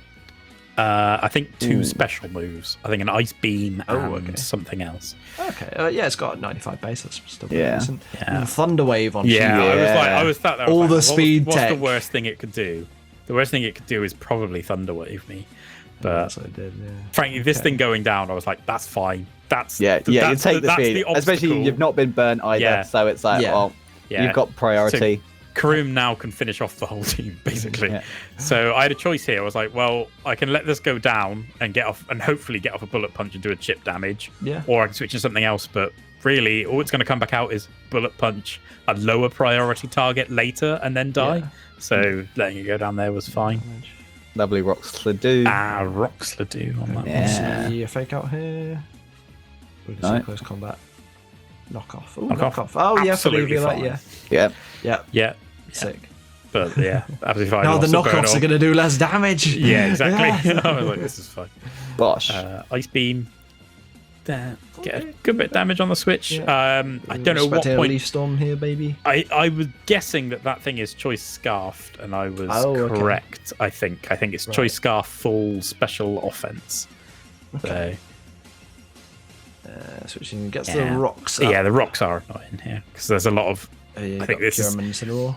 I think 2 special moves. I think an ice beam and something else. Okay, yeah, it's got 95 base. That's still pretty Yeah. decent. Yeah. And Thunder Wave on Yeah, Shield. I was sat there. I was All like, the what speed what's tech. the worst thing it could do? The worst thing it could do is probably Thunder Wave me. But That's what it did, yeah. frankly, this thing going down, I was like, that's fine. That's You take the that's speed, especially obstacle. you've not been burnt either, Yeah. so it's like, well, Yeah. you've got priority. Karoom now can finish off the whole team, basically. Yeah. So I had a choice here. I was like, well, I can let this go down and get off, and hopefully get off a bullet punch and do a chip damage. Yeah. Or I can switch to something else. But really, all it's going to come back out is bullet punch, a lower priority target later, and then die. Yeah. So letting it go down there was fine. Lovely rocks to do. Roxladoo on that one. Yeah. See a fake out here. We'll do No. some close combat. Knock off. Ooh, Knock knock off. off. Oh, yeah, Absolutely believe you like, fine. yeah. Yeah. Yeah, Yeah. sick. But yeah, absolutely fine. Now the Lots of burn knockoffs are off. going to do less damage. Yeah, exactly. Yeah. I was like, this is fine. Bosh. Ice beam. There. Get a good bit of damage on the switch. Yeah. I don't know what Expecting a point. Leaf Storm here, baby. I was guessing that thing is choice scarfed, and I was Okay. correct. I think it's Right. choice scarf full special offense. Okay. Switching gets Yeah. the rocks So, up. yeah, the rocks are annoying here because there's a lot of. I think this is- Incineroar.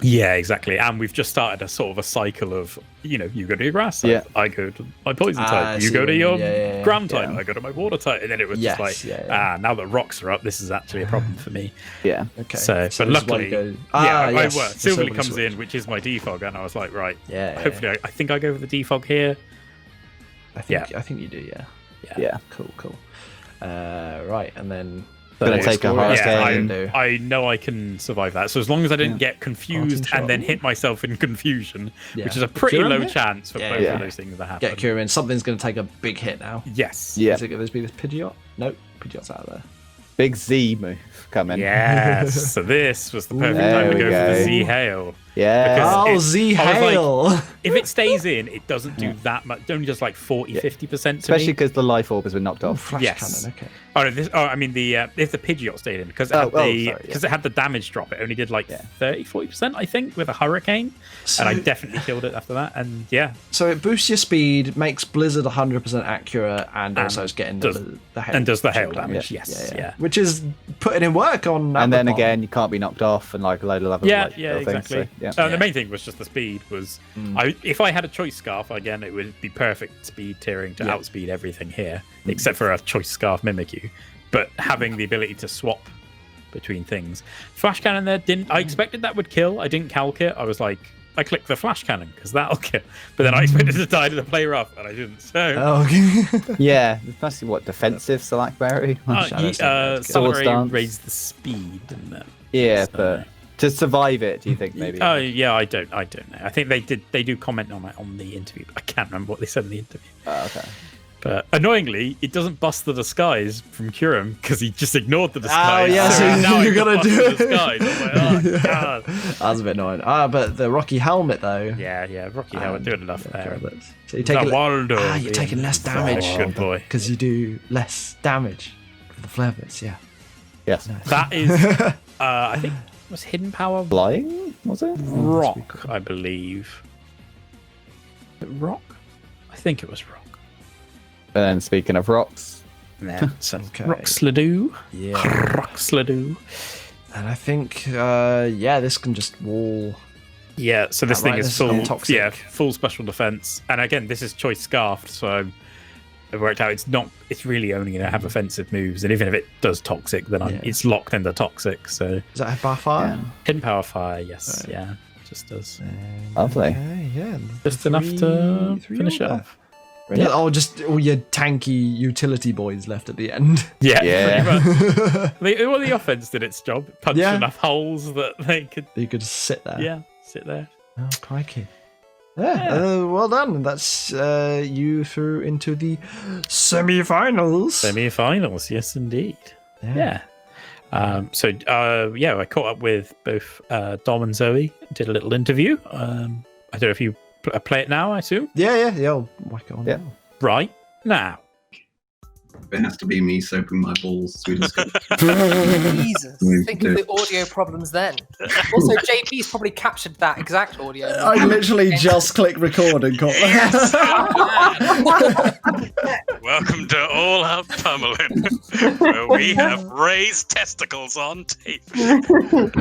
Yeah, exactly. And we've just started a sort of a cycle of, you go to your grass type, Yeah. I go to my poison I type, you see go what to you your mean. Yeah. ground type, Yeah. I go to my water type, and then it was Yes, just like, yeah. now that rocks are up, this is actually a problem for me. Yeah. Okay. So, this but is why luckily, you go- yeah, yes, I the Silverly Silverly comes switch. in, which is my defog, and I was like, right, Yeah. hopefully, I think I go for the defog here. I think you do, yeah. Yeah. Cool. Right, and then Gonna take a hurricane. I know I can survive that. So as long as I didn't get confused Parting and then shot. hit myself in confusion, Yeah. which is a pretty Cure him low here? chance for Yeah, both yeah. of those things to happen. get Kieran. Something's going to take a big hit now. Yes. Yeah. Is it going to be this Pidgeot? Nope, Pidgeot's out of there. Big Z move coming. Yes. So this was the perfect There time to we go for the go. Z Hail. Yeah. Because Oh, it- Z I was like, Hail! If it stays in, it doesn't do that much. Only just like 40-50% to Especially me. because the life orb has been knocked off. Flash Yes. cannon, okay. Oh, no, I mean if the Pidgeot stayed in because it had the damage drop, it only did like 30-40%, I think, with a hurricane, and I definitely killed it after that. And yeah, So it boosts your speed, makes Blizzard 100% accurate, and also is getting the hail. and does the hail chip damage. Yes, yeah. Which is putting in work on. And then Aberpon. again, you can't be knocked off and like a load of other Yeah, like, yeah, little things, exactly. so, yeah. The main thing was just the speed. Was if I had a choice scarf again, it would be perfect speed tiering to outspeed everything here, except for a choice scarf Mimikyu. But having the ability to swap between things, flash cannon there didn't. I expected that would kill. I didn't calc it. I was like, I clicked the flash cannon because that'll kill. But then I expected to die to the play rough, and I didn't. So. Oh, okay. Yeah, it's mostly what defensive Salakberry. Celery Stance. raised the speed, didn't it? Yeah, So- but to survive it, do you think maybe? Oh yeah, I don't know. I think they do comment on it on the interview. But I can't remember what they said in the interview. Okay. But annoyingly, it doesn't bust the disguise from Kurum because he just ignored the disguise. Oh, yeah, so now you I gotta can do bust it. the disguise. I'm like, oh, God. That was a bit annoying. But the Rocky Helmet, though. Yeah, Rocky Howard doing enough there. So you're taking, Waldo you're taking less damage. Good boy. Because you do less damage for the flare blitz, yeah. Yes. That is, I think, was Hidden Power Flying, was it? Rock, I believe. Rock? I think it was Rock. And then speaking of rocks, Yeah, so Okay. Roxladoo. Yeah. Roxladoo. And I think, this can just wall. Yeah, so this thing Outright, is this is full, non-toxic. yeah, full special defense. And again, this is choice scarfed, so it worked out. It's really only going to have offensive moves, and even if it does toxic, then it's locked into toxic. So Is that a bar fire? hidden power fire, yes, yeah, just does lovely. Okay, yeah. just enough to three finish it order. off. Yeah, just all your tanky utility boys left at the end. Yeah, Yeah. pretty much. The offense did its job. Punched enough holes that they could, You could just sit there. yeah, sit there. Oh, crikey. Well done. That's you through into the semi-finals. Semi-finals, yes, indeed. Yeah. I caught up with both Dom and Zoe. Did a little interview. I don't know if you play it now. I assume. Yeah. I'll whack it on. Yeah. Right now. It has to be me soaping my balls. Jesus, think of the audio problems then. Also, JP's probably captured that exact audio. I literally just clicked record and got Welcome to All Out Pummeling, where we have raised testicles on tape. Pummeling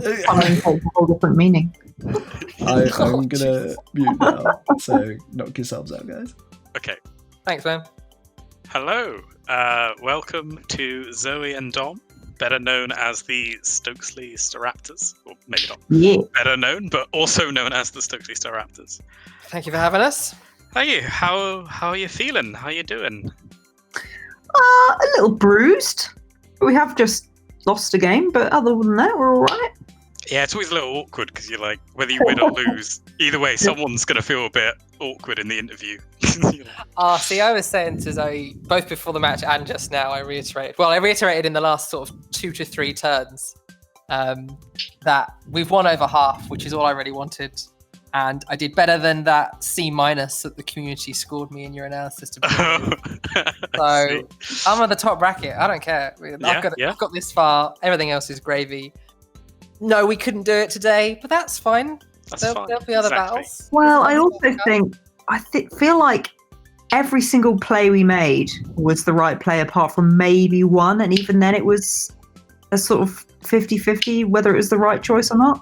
takes a whole different meaning. I'm gonna mute now, so knock yourselves out, guys. Okay. Thanks, man. Hello. Welcome to Zoe and Dom, better known as the Stokesley Staraptors. Or maybe not better known, but also known as the Stokesley Staraptors. Thank you for having us. Thank you. How are you feeling? How you doing? A little bruised. We have just lost a game, but other than that, we're all right. Yeah, it's always a little awkward because you're like, whether you win or lose, either way, someone's going to feel a bit awkward in the interview. See, I was saying to Zoe, both before the match and just now, I reiterated in the last sort of 2 to 3 turns that we've won over half, which is all I really wanted. And I did better than that C- that the community scored me in your analysis. So I'm at the top bracket. I don't care. I've got this far. Everything else is gravy. No, we couldn't do it today, but that's fine. There'll be other battles. Well, I also think feel like every single play we made was the right play, apart from maybe one, and even then it was a sort of 50-50 whether it was the right choice or not.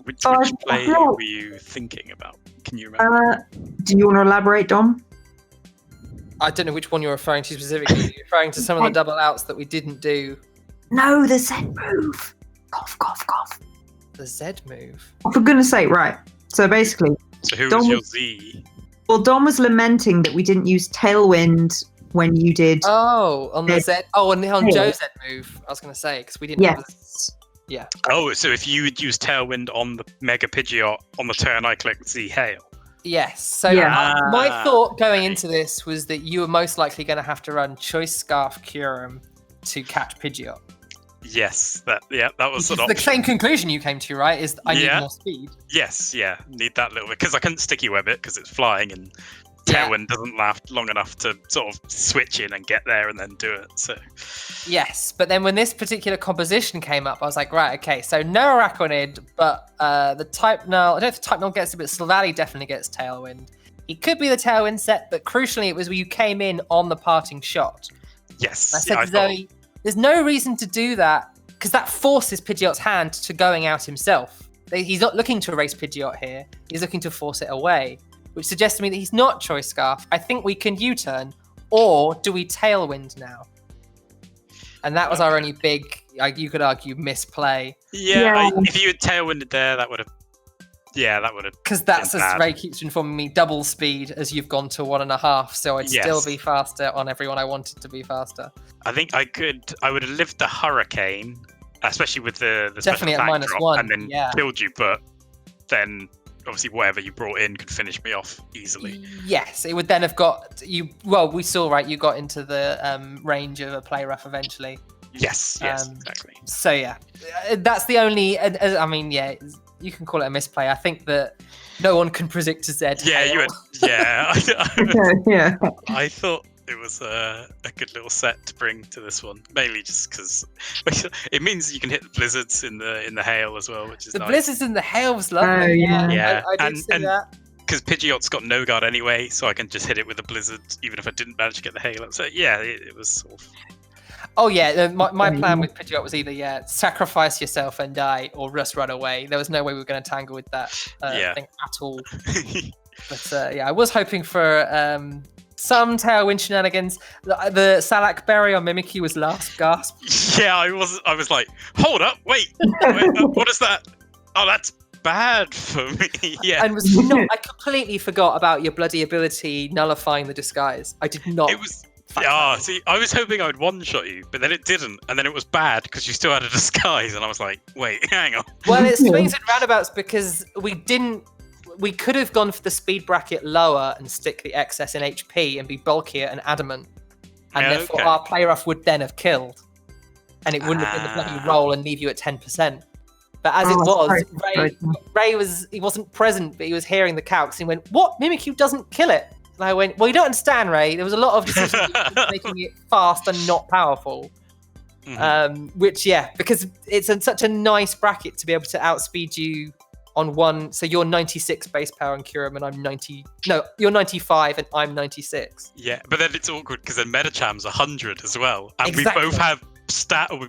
Which play were you thinking about? Can you remember? Do you want to elaborate, Dom? I don't know which one you're referring to specifically. You're referring to some of the double outs that we didn't do. No, the Z move. Cough, cough, cough. The Z move? Oh, for goodness sake, right. So basically... So who was your Z? Well, Dom was lamenting that we didn't use Tailwind when you did... Oh, on the Z... Oh, on Joe's Z move, I was going to say, because we didn't have Yeah. Oh, so if you would use Tailwind on the Mega Pidgeot on the turn I clicked Z Hail. Yes. So my thought going into this was that you were most likely going to have to run Choice Scarf Kyurem to catch Pidgeot. Yes, that was the same conclusion you came to, right? Is I need more speed. Yes, need that little bit because I couldn't sticky web it because it's flying and Tailwind doesn't last long enough to sort of switch in and get there and then do it. So yes, but then when this particular composition came up, I was like, right, okay, so no Araquanid, but the Type Null. I don't know if the Type Null gets it, but Slavali definitely gets Tailwind. It could be the Tailwind set, but crucially, it was where you came in on the parting shot. Yes, I said to Zoe, there's no reason to do that because that forces Pidgeot's hand to going out himself. He's not looking to erase Pidgeot here. He's looking to force it away, which suggests to me that he's not Choice Scarf. I think we can U-turn, or do we Tailwind now? And that was our only big, you could argue, misplay. Yeah. If you had Tailwinded there, that would have. Yeah, that would have. Because that's, as Ray keeps informing me, double speed as you've gone to 1.5, so I'd still be faster on everyone I wanted to be faster. I think I would have lived the Hurricane, especially with the definitely special at drop, -1, and then killed you, but then obviously whatever you brought in could finish me off easily. Yes, it would then have got you. Well, we saw, right, you got into the range of a play rough eventually. Yes, exactly. So that's the only. I mean, you can call it a misplay. I think that no one can predict a Z. Yeah, hail. you had. Yeah. I thought it was a good little set to bring to this one, mainly just because it means you can hit the blizzards in the hail as well, which is the nice. Blizzards in the hail was lovely. Yeah, I did see that. Because Pidgeot's got no guard anyway, so I can just hit it with a blizzard, even if I didn't manage to get the hail. So it was sort of. Oh yeah, my plan with Pidgeot was either sacrifice yourself and die, or just run away. There was no way we were going to tangle with that thing at all. But I was hoping for some Tailwind shenanigans. The Salak Berry on Mimikyu was last gasp. Yeah, I was like, hold up, wait, what is that? Oh, that's bad for me. Yeah, and I completely forgot about your bloody ability nullifying the disguise. I did not. See, I was hoping I would one-shot you, but then it didn't, and then it was bad because you still had a disguise, and I was like, wait, hang on. Well, it swings and roundabouts because we could have gone for the speed bracket lower and stick the excess in HP and be bulkier and adamant, and therefore our play rough would then have killed, and it wouldn't have been the bloody roll and leave you at 10%. But as it was, Ray wasn't present, but he was hearing the calcs. And he went, "What? Mimikyu doesn't kill it." And I went, "Well, you don't understand, Ray. There was a lot of decisions making it fast and not powerful." Because it's such a nice bracket to be able to outspeed you on one. So you're 96 base power and Kyurem, and I'm 90. No, you're 95 and I'm 96. Yeah, but then it's awkward because then Metacham's 100 as well, and Exactly. we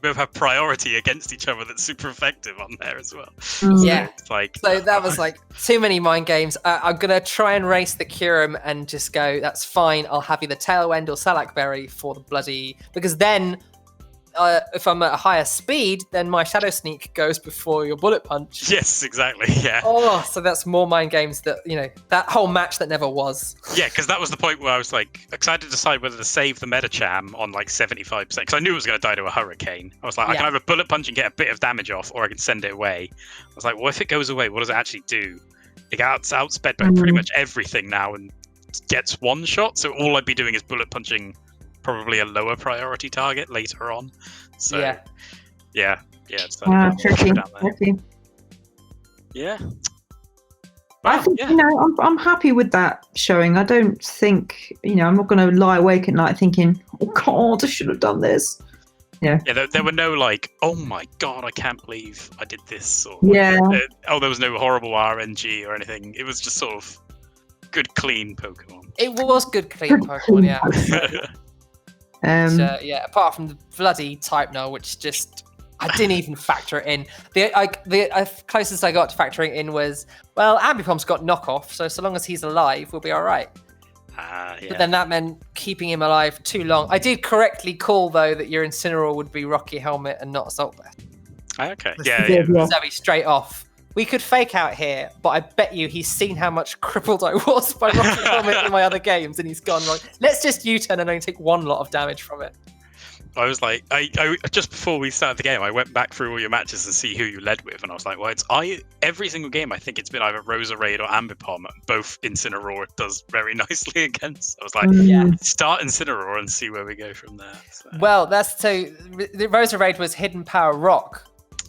both have priority against each other that's super effective on there as well. Yeah. So that was like too many mind games. I'm going to try and race the Kyurem and just go, that's fine. I'll have either Tailwind or Salakberry for the bloody... Because then, if I'm at a higher speed, then my Shadow Sneak goes before your Bullet Punch. Yes, exactly, yeah. Oh, so that's more mind games that, that whole match that never was. Yeah, because that was the point where I was like, excited to decide whether to save the Metacham on like 75%, because I knew it was going to die to a Hurricane. I was like, I can either Bullet Punch and get a bit of damage off, or I can send it away. I was like, well, if it goes away, what does it actually do? It gets outsped by pretty much everything now and gets one shot, so all I'd be doing is Bullet Punching probably a lower priority target later on. So, yeah. Tricky. Yeah. I think, I'm happy with that showing. I don't think, I'm not going to lie awake at night thinking, oh God, I should have done this. Yeah, there were no like, oh my God, I can't believe I did this. Or, there was no horrible RNG or anything. It was just sort of good, clean Pokemon. It was good, clean Pokemon, yeah. Apart from the bloody Type Null, which just... I didn't even factor it in. The closest I got to factoring in was, well, Ambipomp's got knockoff, so long as he's alive, we'll be all right. But then that meant keeping him alive too long. I did correctly call, though, that your Incineroar would be Rocky Helmet and not Assault Vest. Okay, Zoe, straight off. We could fake out here, but I bet you he's seen how much crippled I was by Rocky Helmet in my other games, and he's gone, like, let's just U-turn and only take one lot of damage from it. I was like, I just before we started the game, I went back through all your matches and see who you led with, and I was like, well, every single game, I think it's been either Roserade or Ambipom. Both Incineroar does very nicely against. I was like, start Incineroar and see where we go from there. So. Well, the Roserade was Hidden Power Rock.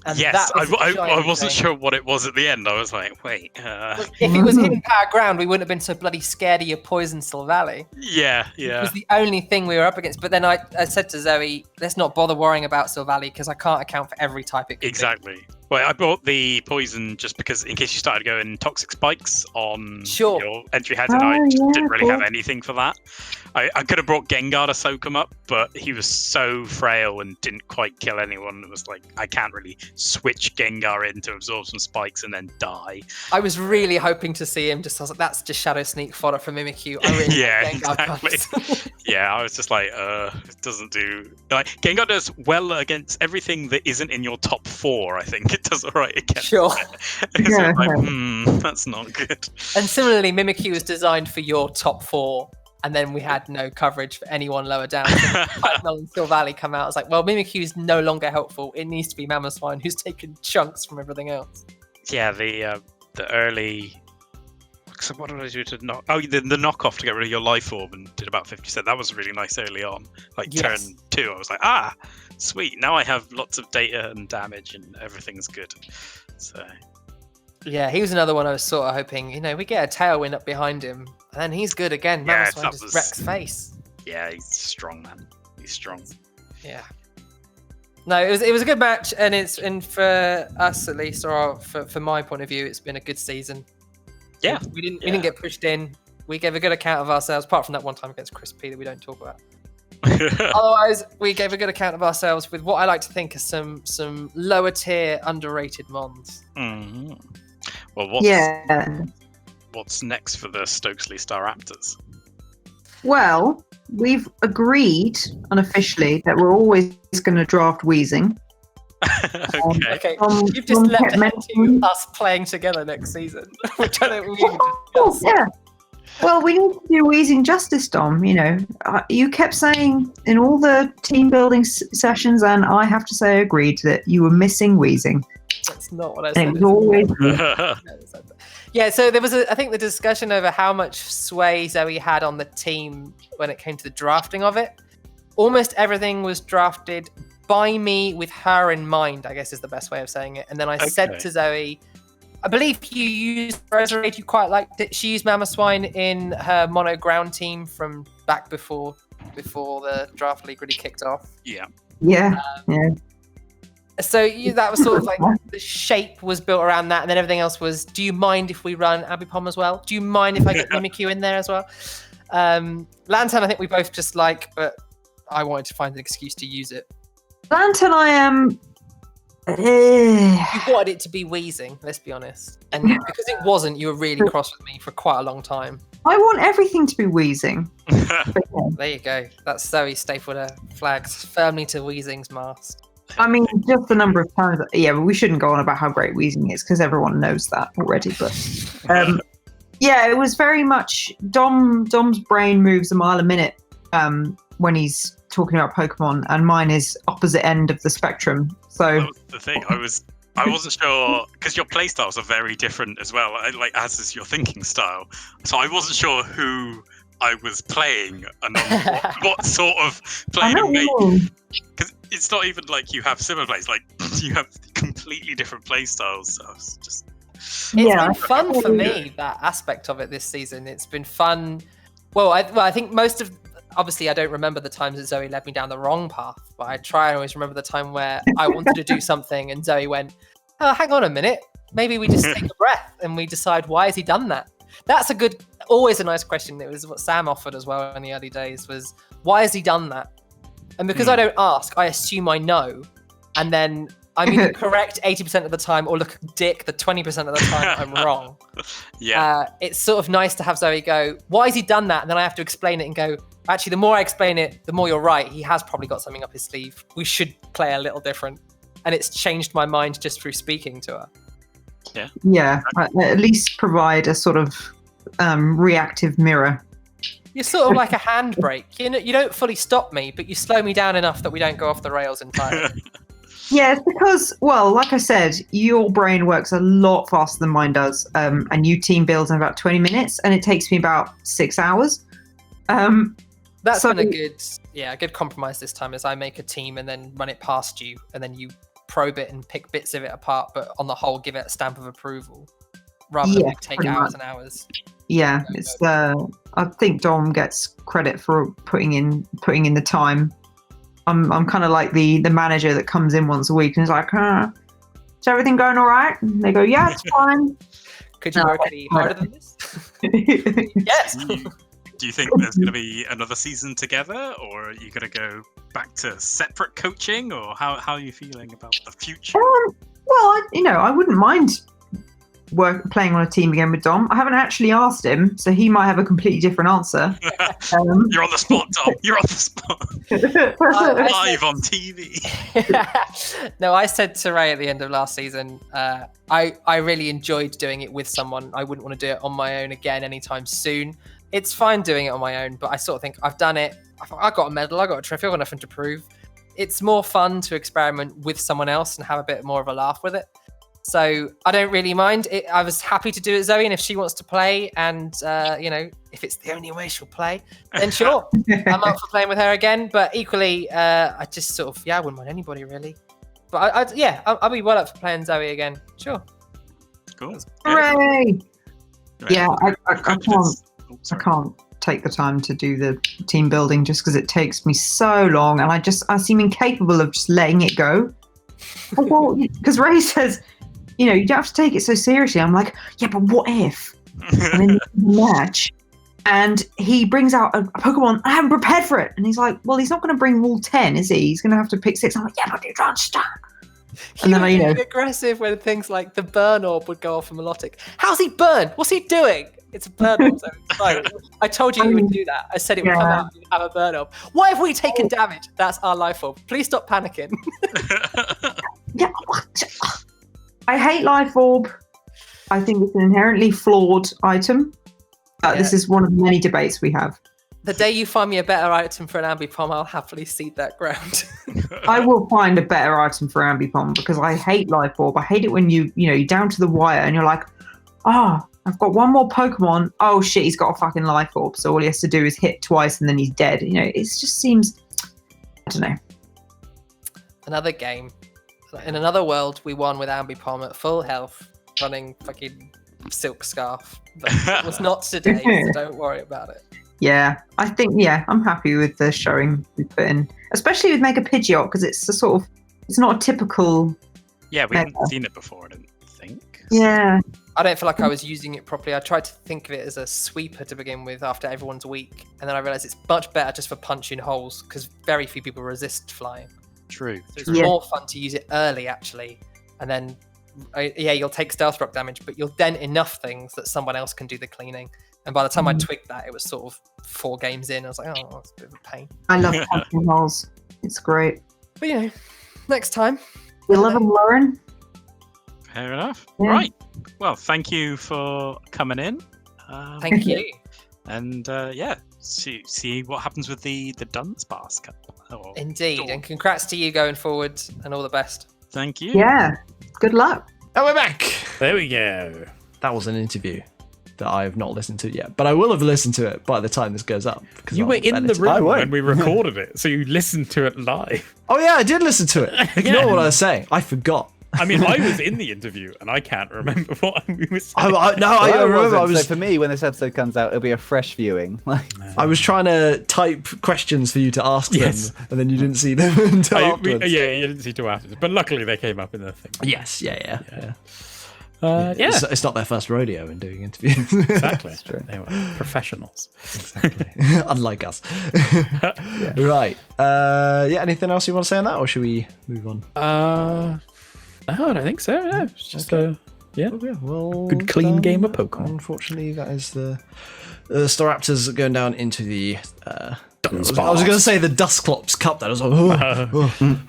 And yes, I wasn't sure what it was at the end. I was like, wait. If it was Hidden Power Ground, we wouldn't have been so bloody scared of your Poison Silvally. Yeah. It was the only thing we were up against. But then I said to Zoe, let's not bother worrying about Silvally because I can't account for every type it could Exactly. Well, I bought the Poison just because in case you started going Toxic Spikes on your entry heads, and I just didn't really have anything for that. I could have brought Gengar to soak him up, but he was so frail and didn't quite kill anyone. It was like, I can't really switch Gengar in to absorb some spikes and then die. I was really hoping to see him I was like, that's just Shadow Sneak fodder for Mimikyu. I really Gengar exactly. Yeah, I was just like, it doesn't do... Like, Gengar does well against everything that isn't in your top 4, I think. It does alright against Sure. Like, that's not good. And similarly, Mimikyu was designed for your top 4. And then we had no coverage for anyone lower down. Python and Silvally come out. I was like, well, Mimikyu is no longer helpful. It needs to be Mamoswine, who's taken chunks from everything else. Yeah, the early... So what did I do to knock? Oh, the knockoff to get rid of your life orb and did about 50%. That was really nice early on. Like turn 2, I was like, sweet. Now I have lots of data and damage and everything's good. So... Yeah, he was another one I was sort of hoping, we get a Tailwind up behind him, and then he's good again. Mamoswine just wrecks face. Yeah, he's strong, man. He's strong. Yeah. No, it was a good match, and for us at least, or for my point of view, it's been a good season. Yeah. We didn't get pushed in. We gave a good account of ourselves, apart from that one time against Chris P that we don't talk about. Otherwise, we gave a good account of ourselves with what I like to think are some lower tier, underrated mons. Mm-hmm. Well, what's next for the Stokesley Staraptors? Well, we've agreed unofficially that we're always going to draft Weezing. Okay. You've just left it to us playing together next season, which I don't even discuss. Well, we need to do wheezing justice, Dom. You know, you kept saying in all the team building sessions, and I have to say, I agreed that you were missing wheezing. That's not what I said. And it was always Yeah, so there was, I think, the discussion over how much sway Zoe had on the team when it came to the drafting of it. Almost everything was drafted by me with her in mind, I guess is the best way of saying it. And then I said to Zoe, I believe you used Resurrect, you quite liked it. She used Mama Swine in her mono ground team from back before the draft league really kicked off. Yeah. yeah. So that was sort of like the shape was built around that, and then everything else was, do you mind if we run Abby Pom as well? Do you mind if I get Mimikyu in there as well? Lantern, I think we both just like, but I wanted to find an excuse to use it. Lantern, I am. You wanted it to be wheezing, let's be honest. And because it wasn't, you were really cross with me for quite a long time. I want everything to be wheezing. There you go. That's Zoe stapled her flags firmly to Wheezing's mast. I mean, just the number of times. Yeah, but we shouldn't go on about how great wheezing is because everyone knows that already. But yeah, it was very much Dom's brain moves a mile a minute when he's talking about Pokemon, and mine is opposite end of the spectrum. So that was the thing. I wasn't sure because your play styles are very different as well, like as is your thinking style. So I wasn't sure who I was playing and on what sort of play to make. Because it's not even like you have similar plays; like you have completely different play styles. So it's just. It's been fun for me, that aspect of it this season. It's been fun. Well, I think most of. Obviously, I don't remember the times that Zoe led me down the wrong path, but I try and always remember the time where I wanted to do something and Zoe went, oh, hang on a minute. Maybe we just take a breath and we decide, why has he done that? That's always a nice question. It was what Sam offered as well in the early days was, why has he done that? And because I don't ask, I assume I know. And then I'm either correct 80% of the time or look a dick the 20% of the time I'm wrong. Yeah. It's sort of nice to have Zoe go, why has he done that? And then I have to explain it and go, actually, the more I explain it, the more you're right. He has probably got something up his sleeve. We should play a little different. And it's changed my mind just through speaking to her. Yeah, at least provide a sort of reactive mirror. You're sort of like a handbrake. You don't fully stop me, but you slow me down enough that we don't go off the rails entirely. Yeah, it's because, well, like I said, your brain works a lot faster than mine does. And you team builds in about 20 minutes, and it takes me about 6 hours. That's been a good compromise this time, is I make a team and then run it past you, and then you probe it and pick bits of it apart, but on the whole, give it a stamp of approval, rather than take hours and hours. Yeah, it's. I think Dom gets credit for putting in the time. I'm kind of like the manager that comes in once a week and is like, is everything going all right? And they go, yeah, it's fine. Could you work any harder than this? Yes. Do you think there's going to be another season together, or are you going to go back to separate coaching, or how are you feeling about the future? Well, I wouldn't mind playing on a team again with Dom. I haven't actually asked him, so he might have a completely different answer. You're on the spot, Dom. You're on the spot. Live on TV. No, I said to Ray at the end of last season, I really enjoyed doing it with someone. I wouldn't want to do it on my own again anytime soon. It's fine doing it on my own, but I sort of think I've done it. I got a medal, I got a trophy, I've got nothing to prove. It's more fun to experiment with someone else and have a bit more of a laugh with it. So I don't really mind. I was happy to do it, Zoe, and if she wants to play, and if it's the only way she'll play, then sure, I'm up for playing with her again. But equally, I just sort of I wouldn't mind anybody really. But I'll be well up for playing Zoe again. Sure. Cool. Hooray! Yeah, I can't take the time to do the team building just because it takes me so long, and I seem incapable of just letting it go. Because Ray says, you don't have to take it so seriously. I'm like, yeah, but what if? And then the match, and he brings out a Pokemon. I haven't prepared for it, and he's like, well, he's not going to bring all 10, is he? He's going to have to pick 6. I'm like, yeah, but you don't understand. And then getting aggressive when things like the burn orb would go off a melodic. How's he burn? What's he doing? It's a burn orb. I told you would do that. I said it would come out and have a burn orb. Why have we taken damage? That's our life orb. Please stop panicking. Yeah, I hate life orb. I think it's an inherently flawed item. This is one of the many debates we have. The day you find me a better item for an Ambipom, I'll happily cede that ground. I will find a better item for Ambipom because I hate Life Orb. I hate it when you're down to the wire and you're like, I've got one more Pokemon. Oh shit, he's got a fucking Life Orb. So all he has to do is hit twice and then he's dead. It just seems, I don't know. Another game. In another world, we won with Ambipom at full health, running fucking Silk Scarf. But it was not today, so don't worry about it. Yeah, I think, I'm happy with the showing we put in, especially with Mega Pidgeot, because it's it's not a typical. Yeah, we haven't seen it before, I didn't think. Yeah. I don't feel like I was using it properly. I tried to think of it as a sweeper to begin with after everyone's weak, and then I realized it's much better just for punching holes, because very few people resist flying. True. So it's more fun to use it early, actually, and then, you'll take Stealth Rock damage, but you'll dent enough things that someone else can do the cleaning. And by the time I twigged that, it was sort of 4 games in. I was like, oh, that's a bit of a pain. I love punching holes. It's great. But, next time. You love them, Lauren? Fair enough. Yeah. Right. Well, thank you for coming in. Thank you. And see what happens with the Duns Pass Cup. Indeed. And congrats to you going forward and all the best. Thank you. Yeah. Good luck. And we're back. There we go. That was an interview that I have not listened to yet, but I will have listened to it by the time this goes up. You were in the room when we recorded it, so you listened to it live. Oh yeah, I did listen to it. Ignore what I was saying. I forgot. I mean, I was in the interview, and I can't remember what we were saying. I remember. I was. So for me, when this episode comes out, it'll be a fresh viewing. I was trying to type questions for you to ask them, and then you didn't see them until afterwards. You didn't see till afterwards, but luckily they came up in the thing. Yes, yeah. It's not their first rodeo in doing interviews. Exactly. That's true. They were professionals. Exactly. Unlike us. Right. Anything else you want to say on that, or should we move on? No, I don't think so. No, it's just well, good clean game of Pokemon. Unfortunately, that is the Staraptors going down into the. I was Pass. going to say the Dusclops Cup. That was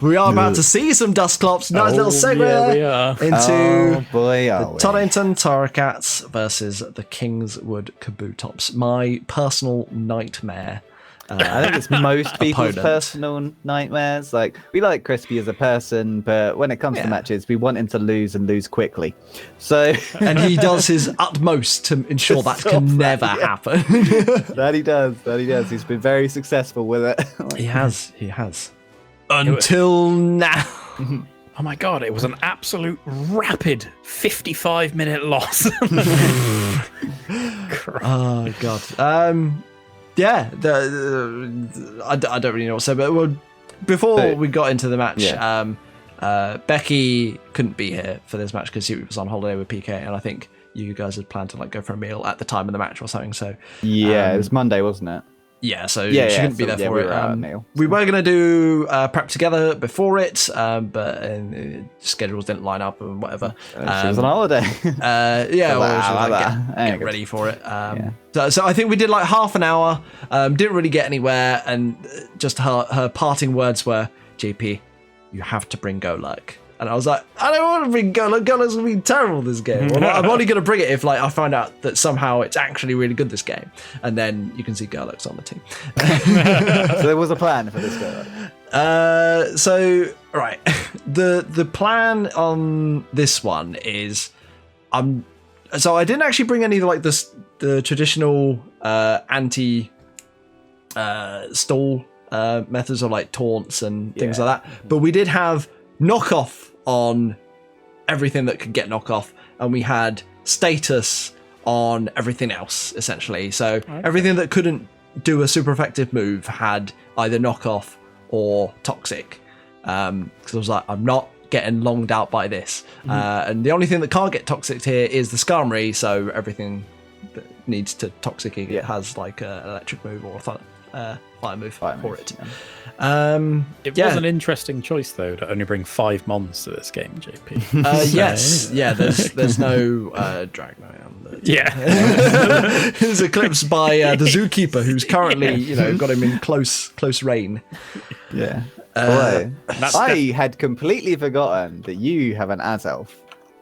we are about to see some Dusclops. Nice little segue we are. into the Torrington Torracats versus the Kingswood Kabutops. My personal nightmare. I think it's most people's opponent. personal nightmares. Like, we like Crispy as a person, but when it comes to matches, we want him to lose and lose quickly. So, and he does his utmost to ensure that can never happen. That he does. He's been very successful with it. He has. Until now. Oh my god, it was an absolute rapid 55-minute loss. Oh god. I don't really know what to say, but before we got into the match, Becky couldn't be here for this match because she was on holiday with PK, and I think you guys had planned to go for a meal at the time of the match or something. So it was Monday, wasn't it? Yeah, so she couldn't be there for we it. were out, Neil. We were going to do prep together before it, but schedules didn't line up and whatever. She was on holiday. Get ready for it. So I think we did half an hour, didn't really get anywhere, and just her parting words were, JP, you have to bring Golurk. And I was like, I don't want to bring Golurk. Golurk's going to be terrible this game. Well, I'm only going to bring it if I find out that somehow it's actually really good this game. And then you can see Golurk's on the team. So there was a plan for this Golurk. Right. The plan on this one is so I didn't actually bring any of the traditional anti stall methods of taunts and things like that. But we did have knockoff on everything that could get knockoff, and we had status on everything else, essentially. So everything that couldn't do a super effective move had either knockoff or toxic. Because I was like, I'm not getting longed out by this. And the only thing that can't get toxic here is the Skarmory, so everything that needs to toxic it has an electric move or a fire move for it. It was an interesting choice, though, to only bring 5 mons to this game, JP. Yes, there's no Dragonite. He's eclipsed by the Zookeeper, who's currently, got him in close reign. Yeah. I had completely forgotten that you have an Azelf.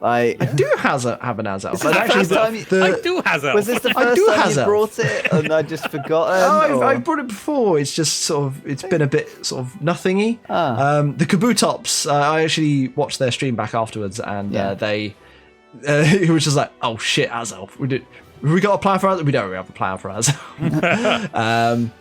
I do have an Azelf. This is the first time I do have it. Was this the I first do time has you it. brought it and I just forgotten? Oh, or- I've brought it before. It's just sort of, it's been a bit sort of nothingy. The Kabutops, I actually watched their stream back afterwards, and they, it was just like, oh shit, Azelf. We got a plan for Azelf? We don't really have a plan for Azelf.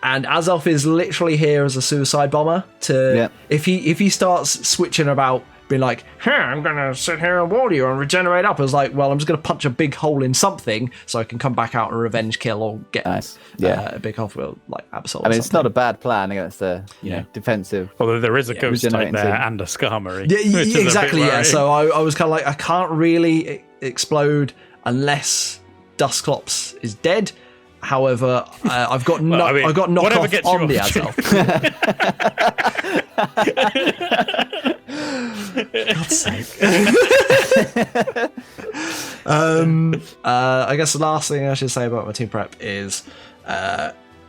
And Azelf is literally here as a suicide bomber. If he starts switching about, being like, I'm gonna sit here and wall you and regenerate up. I was like, well, I'm just gonna punch a big hole in something so I can come back out and revenge kill or get a big hole for like Absol. I mean, it's not a bad plan against a defensive. Although there is a ghost type regenerating there team. and a Skarmory. Yeah, which is a bit exactly. Yeah. worrying. So I was kind of like, I can't really explode unless Dusclops is dead. However, I've got I've got whatever knockoff gets you on the off Azelf. God's sake. I guess the last thing I should say about my team prep is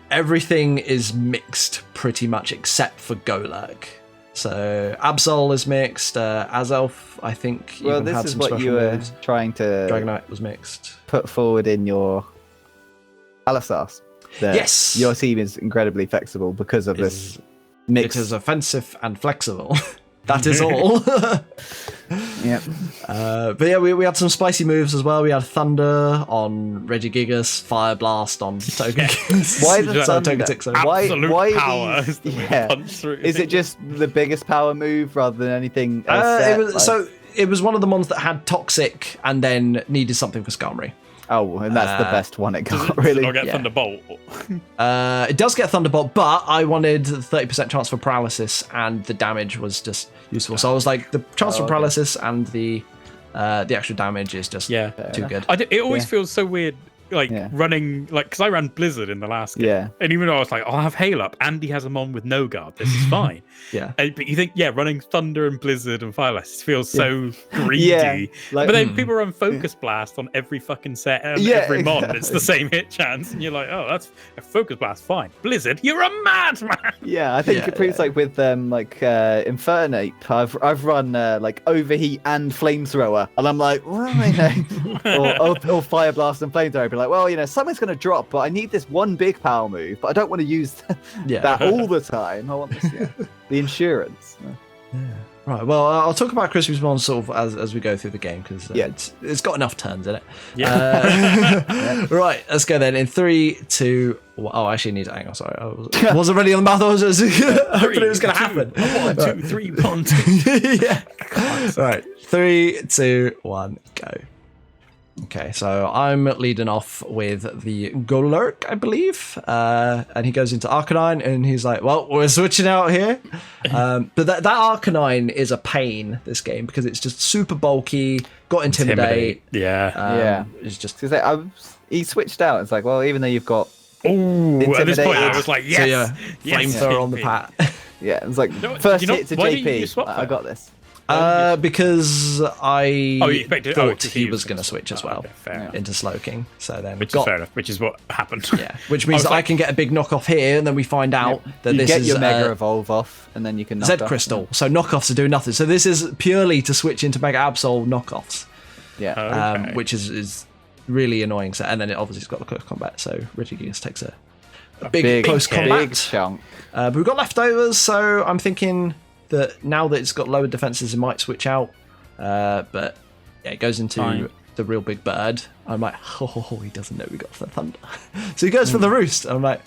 everything is mixed pretty much except for Golurk. So Absol is mixed. Azelf, I think, Well, even this had is some what special you were moves. trying to Dragonite was mixed. put forward in your Alistar's. Yes. Your team is incredibly flexible because of this mix. It is offensive and flexible. That is all. Yeah. But yeah, we had some spicy moves as well. We had Thunder on Regigigas, Fire Blast on Togekiss. Why the Thunder? Togetic, sorry. Absolute why power these- is the way yeah. to punch through. Is it just the biggest power move rather than anything else? It was one of the ones that had Toxic and then needed something for Skarmory. Oh, and that's the best one it got, Does really. it not get Yeah. Thunderbolt? It does get Thunderbolt, but I wanted 30% chance for paralysis, and the damage was just useful. So I was like, the chance for paralysis and the extra damage is just too good. It always feels so weird, like running, like, because I ran Blizzard in the last game. Yeah. And even though I was like, I'll have Hail Up, Andy has them on with no guard, this is fine. But you think, running Thunder and Blizzard and Fireless feels so greedy. Yeah, like- but then people run Focus Blast on every fucking set and every mod, and it's the same hit chance, and you're like, oh, that's a Focus Blast, fine. Blizzard, you're a madman! Yeah, I think it proves like with Infernape, I've run like Overheat and Flamethrower, and I'm like, well, or Fire Blast and Flamethrower, be like, well, something's going to drop, but I need this one big power move, but I don't want to use that all the time. I want this, the insurance. Right, well, I'll talk about Crispy's Mon sort of as we go through the game, because it's got enough turns in it. Right, let's go then. In 3, 2, 1. Oh, I actually need to hang on. Sorry, I wasn't ready on the mouth. I was just hoping it was going to happen. 1, 2, 3, 1, 2. Right, 3, 2, 1, go. Okay, so I'm leading off with the Golurk, I believe, and he goes into Arcanine, and he's like, well, we're switching out here. But that Arcanine is a pain, this game, because it's just super bulky, got Intimidate. It's just... He switched out. It's like, well, even though you've got... Ooh, at this point, I was like, yes! Flamethrower on the pat. Yeah, it's like, first hit to why didn't you JP, swap I that? got this. Because I thought he was going to switch as well into Slowking. So then which is fair enough, which is what happened. Yeah, which means that I can get a big knockoff here, and then we find out that this is your Mega Evolve off, and then you can knock Z off. Crystal. So knockoffs are doing nothing. So this is purely to switch into Mega Absol knockoffs. Yeah. Which is really annoying. So, and then it obviously has got the close combat. So Regigigas takes a big close combat. Big chunk. But we've got leftovers, so I'm thinking that now that it's got lower defenses, it might switch out. But yeah, it goes into the real big bird. I'm like, he doesn't know we got the Thunder. So he goes for the Roost. I'm like,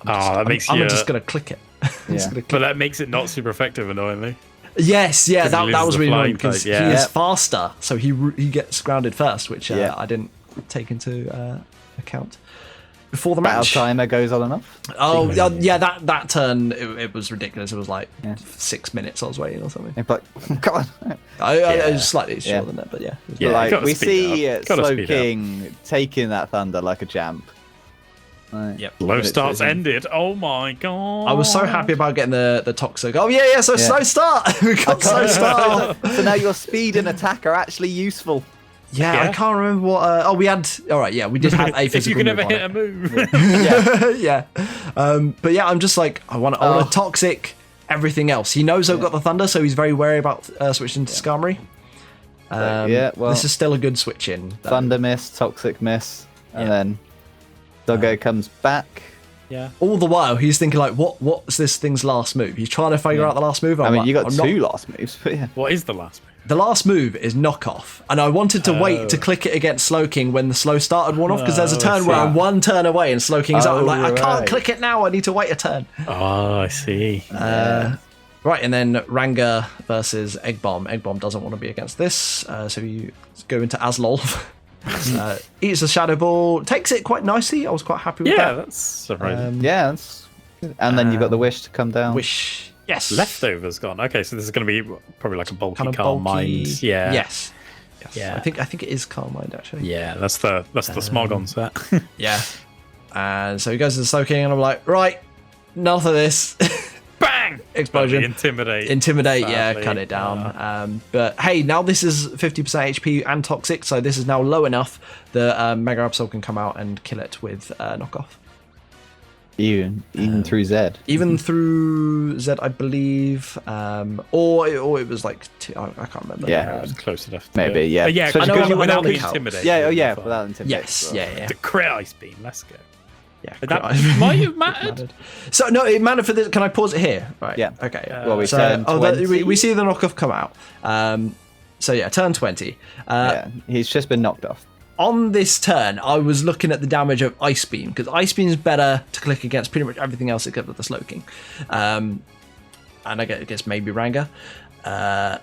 I'm just going to click it. But that makes it not super effective, annoyingly. Yes, yeah, that was really annoying because type, he is faster, so he gets grounded first, which I didn't take into account before the match. Battle timer goes on and off. Oh, yeah, that turn, it was ridiculous. It was like 6 minutes I was waiting or something. But come on. I was slightly shorter than that, but yeah. Like, we see Slowking taking that Thunder like a champ. Low starts ended. Oh my god! I was so happy about getting the Toxic. Oh yeah. So slow start. We got slow start. So now your speed and attack are actually useful. Yeah, I can't remember what. We had. All right, yeah, we did have a physical if you can move never on hit it. a move. Yeah. But yeah, I'm just like, I want a Toxic everything else. He knows I've got the Thunder, so he's very wary about switching to Skarmory. This is still a good switch in. Thunder miss, toxic miss, and then Doggo comes back. Yeah. All the while, he's thinking like, what's this thing's last move? He's trying to figure out the last move. I mean, like, you got two last moves, but yeah. What is the last move? The last move is knockoff, and I wanted to wait to click it against Slowking when the slow started one off, because there's a turn where I'm one turn away and Slowking is out. I'm like, I can't click it now. I need to wait a turn. Oh, I see. Right, and then Ranga versus Egg Bomb. Egg Bomb doesn't want to be against this, so you go into Aslol. Eats a Shadow Ball, takes it quite nicely. I was quite happy with that. Yeah, that's surprising. That's and then you've got the wish to come down. Wish, yes. Leftovers gone. Okay, so this is going to be probably like a bulky Kind of Calm bulky. Mind. Yeah. Yes. Yeah. I think it is Calm Mind actually. Yeah, that's the Smog on set. Yeah. And so he goes to the Slowking, and I'm like, right, enough of this. Bang! Explosion. Intimidate, yeah, cut it down. But hey, now this is 50% HP and toxic, so this is now low enough that Mega Absol can come out and kill it with knockoff. Even through Z. Even through Z, I believe, or it was like I can't remember. Yeah, it was close enough. Maybe, yeah. Yeah, Especially because because without the intimidate. Yeah, without intimidate. Yes, yeah. The crit ice beam. Let's go. Yeah, That might have mattered. So no, it mattered for this. Can I pause it here? Right. Yeah. Okay. Well, we turn 20. We see the knockoff come out. So yeah, turn 20. He's just been knocked off. On this turn, I was looking at the damage of Ice Beam, because Ice Beam is better to click against pretty much everything else except for the Slowking. And I guess maybe Ranga. I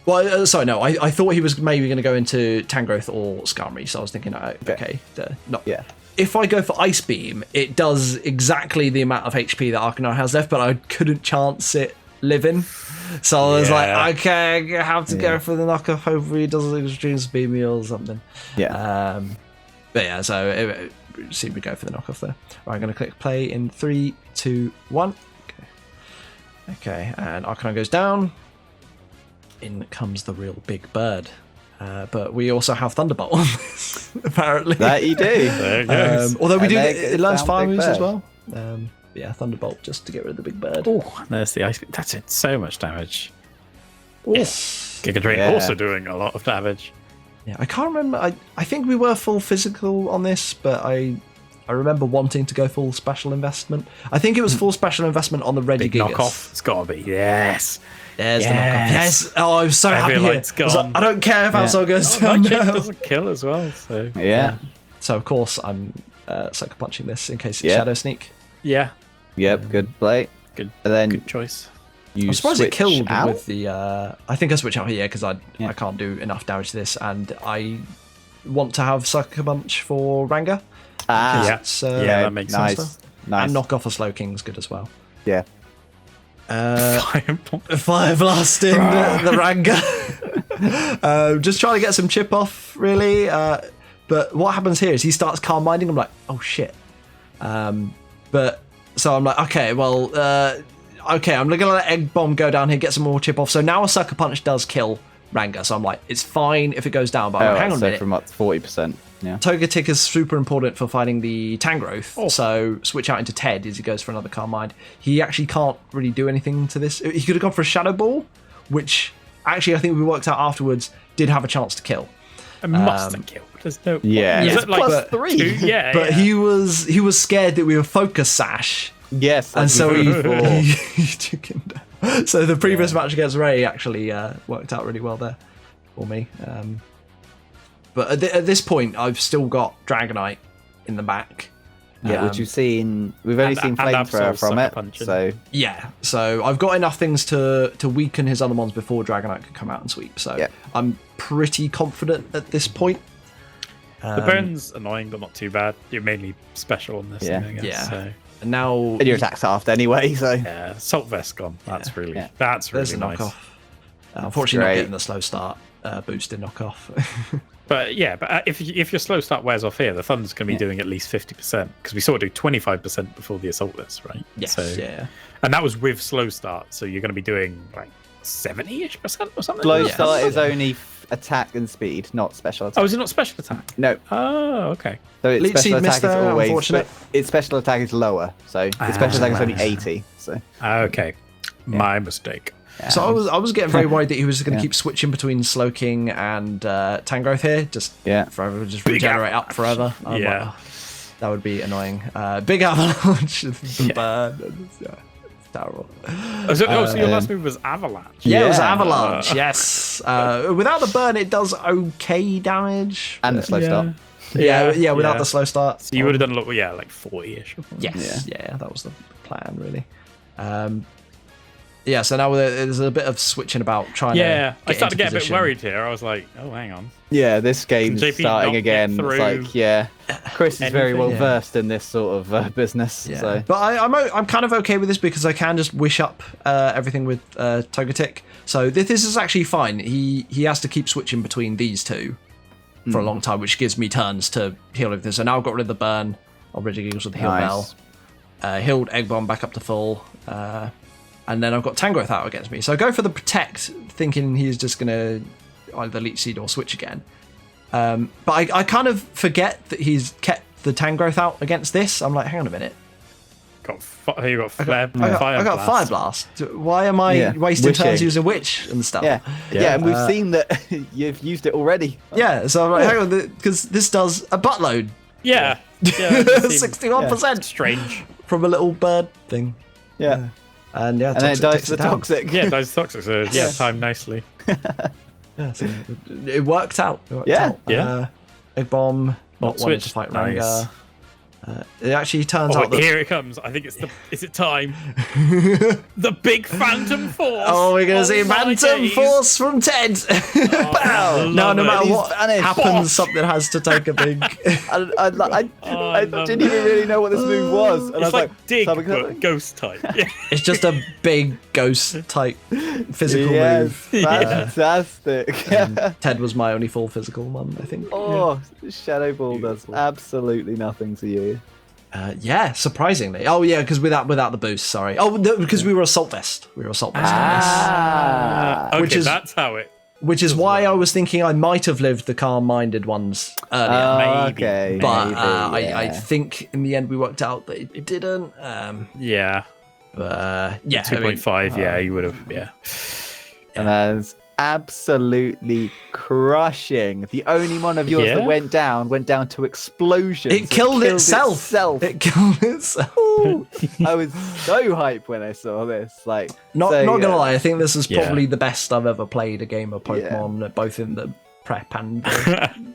thought he was maybe going to go into Tangrowth or Skarmory, so I was thinking, okay. Yeah. If I go for Ice Beam, it does exactly the amount of HP that Arcanine has left, but I couldn't chance it living. So I was like, okay, I have to go for the knockoff. Hopefully he doesn't extreme speed me or something. Yeah. But yeah, so it seemed to go for the knockoff there. Right, I'm going to click play in 3, 2, 1. Okay, and Arcanine goes down. In comes the real big bird. But we also have Thunderbolt on this, apparently. That you do. There it goes. Although we And do, there it goes learns down fire Big moves as Bird. well. Yeah, Thunderbolt just to get rid of the big bird. Oh, there's the ice. That's it. So much damage. Yes. Giga Drain Yeah. also doing a lot of damage. Yeah, I can't remember. I think we were full physical on this, but I remember wanting to go full special investment. I think it was full special investment on the Ready Big Gigas. knockoff. It's got to be. Yes. There's the knockoff. Yes. Oh, I'm so happy Every here. light's I was like, gone. I don't care if Absol goes Oh, down Nightshade now. doesn't kill as well. So Yeah. So of course I'm sucker punching this in case it's Yeah. Shadow Sneak. yeah, Yep. Good play. good. And then Good choice. you I'm surprised it switch killed out. with the. I think I switch out here because I Yeah. can't do enough damage to this, and I want to have Sucker Punch for Ranga. Ah. Yeah. It's, Yeah, that makes nice. sense. Nice. And knock off a Slowking's good as well. Yeah. Fire blasting the Ranga. Just trying to get some chip off, really. But what happens here is he starts calm minding. I'm like, oh shit. But so I'm like, okay, well, okay, I'm gonna let Egg Bomb go down here, get some more chip off. So now a Sucker Punch does kill Ranga. So I'm like, it's fine if it goes down. But I'm like, hang on a so minute. from up to 40%. Yeah. Togetic is super important for fighting the Tangrowth, so switch out into Ted as he goes for another Calm Mind. He actually can't really do anything to this. He could have gone for a Shadow Ball, which actually I think we worked out afterwards did have a chance to kill. It must have killed. There's no. Yeah. Is It's it like plus 3. Yeah. But yeah. he was scared that we were Focus Sash, Yes. and that's so before. he took him down. So the previous match against Ray actually worked out really well there for me. But at this point, I've still got Dragonite in the back. Yeah, which you've seen. We've only seen Flamethrower Absol from sucker it. punching. So Yeah, so I've got enough things to weaken his other mons before Dragonite can come out and sweep. So Yeah. I'm pretty confident at this point. The burn's annoying, but not too bad. You're mainly special on this Yeah. thing, I guess. Yeah. So. And now and your attack's halved anyway. So Yeah, Salt Vest gone. That's Yeah. really Yeah. that's there's really a nice. knockoff. Unfortunately, not great. getting the slow start boosted knockoff. But yeah, but if your slow start wears off here, the Thunder's going to be doing at least 50% because we saw it do 25% before the Assault List, right? Yes, So, yeah. and that was with slow start, so you're going to be doing like 70-ish% or something. slow Yeah. start is only attack and speed, not special attack. Oh, is it not special attack? No. Oh, okay. So its Leech special Seed attack missed is there, always. unfortunate. Its special attack is lower. So its special attack is only 80. So Okay. My mistake. So I was getting very worried that he was going to keep switching between Slowking and Tangrowth here, just forever, just regenerate up forever. Yeah. Like, that would be annoying. Big Avalanche, the burn. Yeah, it's terrible. So your last move was Avalanche. Yeah, it was Avalanche. Yes. Without the burn, it does okay damage. And the slow start. Yeah, without the slow start. So you would have done a lot, like 40-ish. Yes. Yeah, that was the plan, really. So now there's a bit of switching about trying to. Yeah, I started to get position. a bit worried here. I was like, oh, hang on. Yeah, this game's JP starting not again. get It's like, Chris is very well Yeah. versed in this sort of business. Yeah. So. But I'm kind of okay with this because I can just wish up everything with Togetic. So this is actually fine. He has to keep switching between these two for a long time, which gives me turns to heal everything. So now I've got rid of the burn. I've rid of Giggles with the heal bell. Healed Egg Bomb back up to full. And then I've got Tangrowth out against me. So I go for the Protect, thinking he's just going to either Leech Seed or switch again. But I kind of forget that he's kept the Tangrowth out against this. I'm like, hang on a minute. You got Fire I got Fire Blast. Why am I wasting Witching. turns using Witch and stuff? Yeah, and we've seen that you've used it already. Yeah, so I'm like, hang on, because this does a buttload. Yeah. 61% strange. from a little bird thing. Yeah. And And then it dies to the down. toxic. Yeah, those toxic. So timed nicely. Yeah, so it worked out. Yeah. Egg Bomb, not wanting to switched. fight Nice. Ranga. It actually turns out that... Here it comes. I think is it time? The big Phantom Force. Oh, we're going to see my Phantom days. Force from Ted. Oh, no love matter it. what vanished. happens, something has to take a big... I didn't even really know what this move was. And I It's was like dig, something but coming? ghost type. Yeah. It's just a big ghost type physical Yes, move. fantastic. And Ted was my only full physical one, I think. Oh, Shadow Ball does absolutely nothing to you. Surprisingly. Oh yeah, because without the boost. Sorry. Oh, no, because we were Assault Vest. Okay, Which is- that's how it. Which is why I was thinking I might have lived the calm-minded ones earlier. Maybe. Okay. But maybe, I yeah. think in the end we worked out that it didn't. Yeah. But yeah, 2.5. Yeah, you would have. Yeah. And that's absolutely crushing. The only one of yours that went down to explosions. It killed itself. It killed itself. Ooh, I was so hyped when I saw this. Like, Not gonna lie, I think this is Yeah. probably the best I've ever played a game of Pokemon, both in the prep and